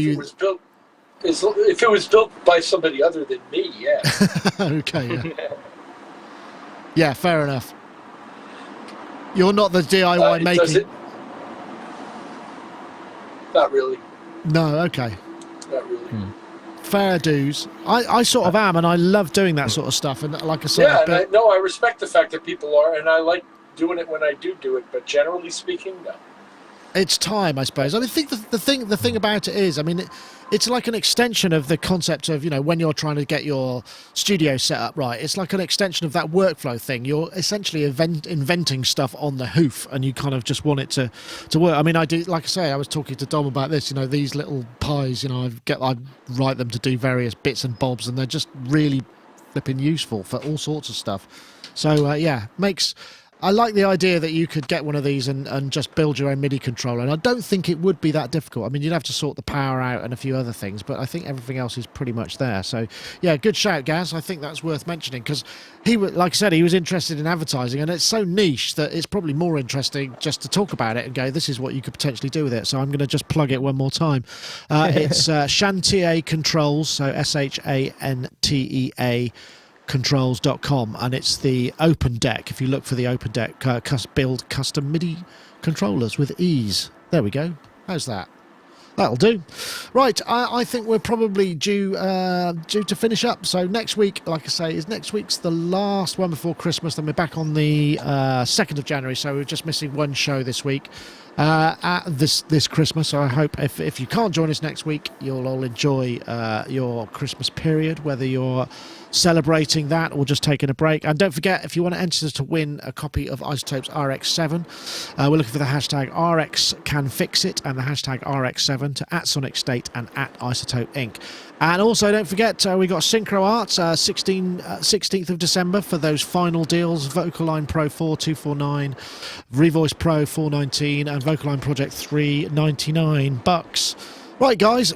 if it was built by somebody other than me, yeah. Okay. Yeah, fair enough. You're not the DIY making. Not really. No, okay. Not really. Fair dues. I sort of am, and I love doing that sort of stuff. And like I said, I respect the fact that people are, and I like doing it when I do it. But generally speaking, no. It's time, I suppose. I think the thing about it is, it's like an extension of the concept of, when you're trying to get your studio set up right. It's like an extension of that workflow thing. You're essentially inventing stuff on the hoof, and you kind of just want it to work. I do, like I say, I was talking to Dom about this. These little pies. I write them to do various bits and bobs, and they're just really flipping useful for all sorts of stuff. So I like the idea that you could get one of these and just build your own MIDI controller. And I don't think it would be that difficult. You'd have to sort the power out and a few other things, but I think everything else is pretty much there. So, yeah, good shout, Gaz. I think that's worth mentioning, because like I said, he was interested in advertising, and it's so niche that it's probably more interesting just to talk about it and go, this is what you could potentially do with it. So I'm going to just plug it one more time. It's Chantier Controls, so SHANTEA controls.com, and it's the open deck. If you look for the open deck, build custom MIDI controllers with ease. There we go. How's that? That'll do. Right, I think we're probably due to finish up. So next week, like I say, next week's the last one before Christmas. Then we're back on the 2nd of January. So we're just missing one show this week at this Christmas. So I hope if you can't join us next week, you'll all enjoy your Christmas period, whether you're celebrating that or just taking a break. And don't forget, if you want to enter to win a copy of Isotope's RX7, we're looking for the hashtag RXCanFixIt and the hashtag RX7 to @Sonicstate and @Isotope Inc. And also don't forget, we got Synchro Arts 16th of December for those final deals: Vocaline Pro 4 $249, Revoice Pro 419, and Vocaline Project 399 bucks. Right, guys,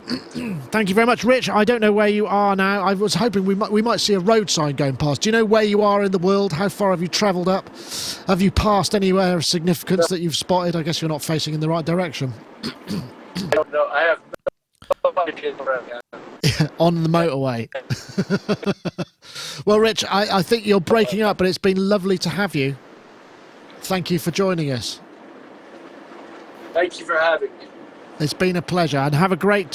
thank you very much. Rich, I don't know where you are now. I was hoping we might see a road sign going past. Do you know where you are in the world? How far have you travelled up? Have you passed anywhere of significance that you've spotted? I guess you're not facing in the right direction. I don't know. I have On the motorway. Well, Rich, I think you're breaking up, but it's been lovely to have you. Thank you for joining us. Thank you for having me. It's been a pleasure, and have a great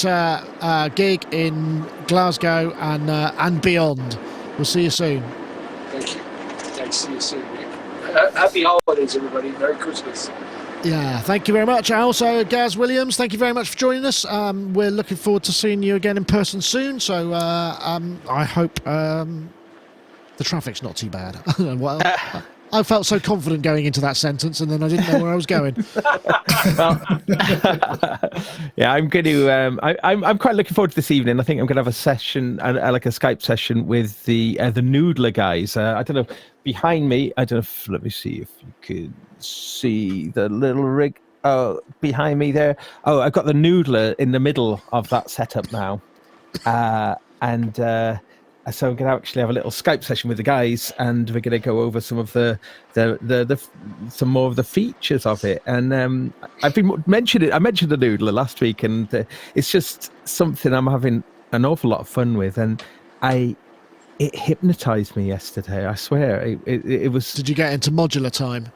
gig in Glasgow and beyond. We'll see you soon. Thank you. Thanks. See you soon. Happy holidays, everybody. Merry Christmas. Yeah, thank you very much. And also, Gaz Williams, thank you very much for joining us. We're looking forward to seeing you again in person soon. So I hope the traffic's not too bad. Well, I felt so confident going into that sentence, and then I didn't know where I was going. Well, yeah, I'm going to. I'm quite looking forward to this evening. I think I'm going to have a session, like a Skype session with the Noodler guys. I don't know, behind me. I don't know. Let me see if you could see the little rig. Oh, behind me there. Oh, I've got the Noodler in the middle of that setup now, and. So I'm going to actually have a little Skype session with the guys, and we're going to go over some of the some more of the features of it. And I've been mentioned I mentioned the Noodler last week, and it's just something I'm having an awful lot of fun with. And it hypnotized me yesterday. I swear, it was. Did you get into modular time?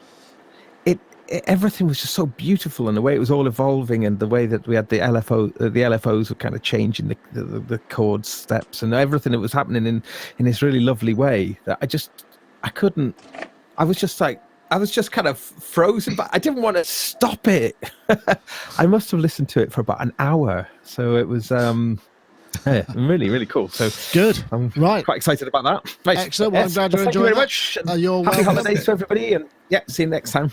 Everything was just so beautiful, and the way it was all evolving, and the way that we had the LFOs were kind of changing the chord steps, and everything that was happening in this really lovely way that I was just kind of frozen, but I didn't want to stop it. I must have listened to it for about an hour, so it was yeah, really, really cool. So good. I'm right. Quite excited about that. Nice. Excellent. Well, I'm glad you're enjoying that. Thank you very very much. much. Happy holidays to everybody, and yeah, see you next time.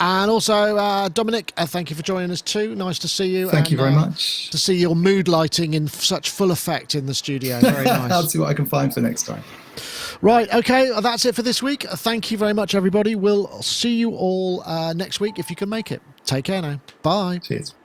And also, Dominic, thank you for joining us too. Nice to see you. Thank you very much. To see your mood lighting in such full effect in the studio. Very nice. I'll see what I can find for next time. Right, okay, that's it for this week. Thank you very much, everybody. We'll see you all next week if you can make it. Take care now. Bye. Cheers.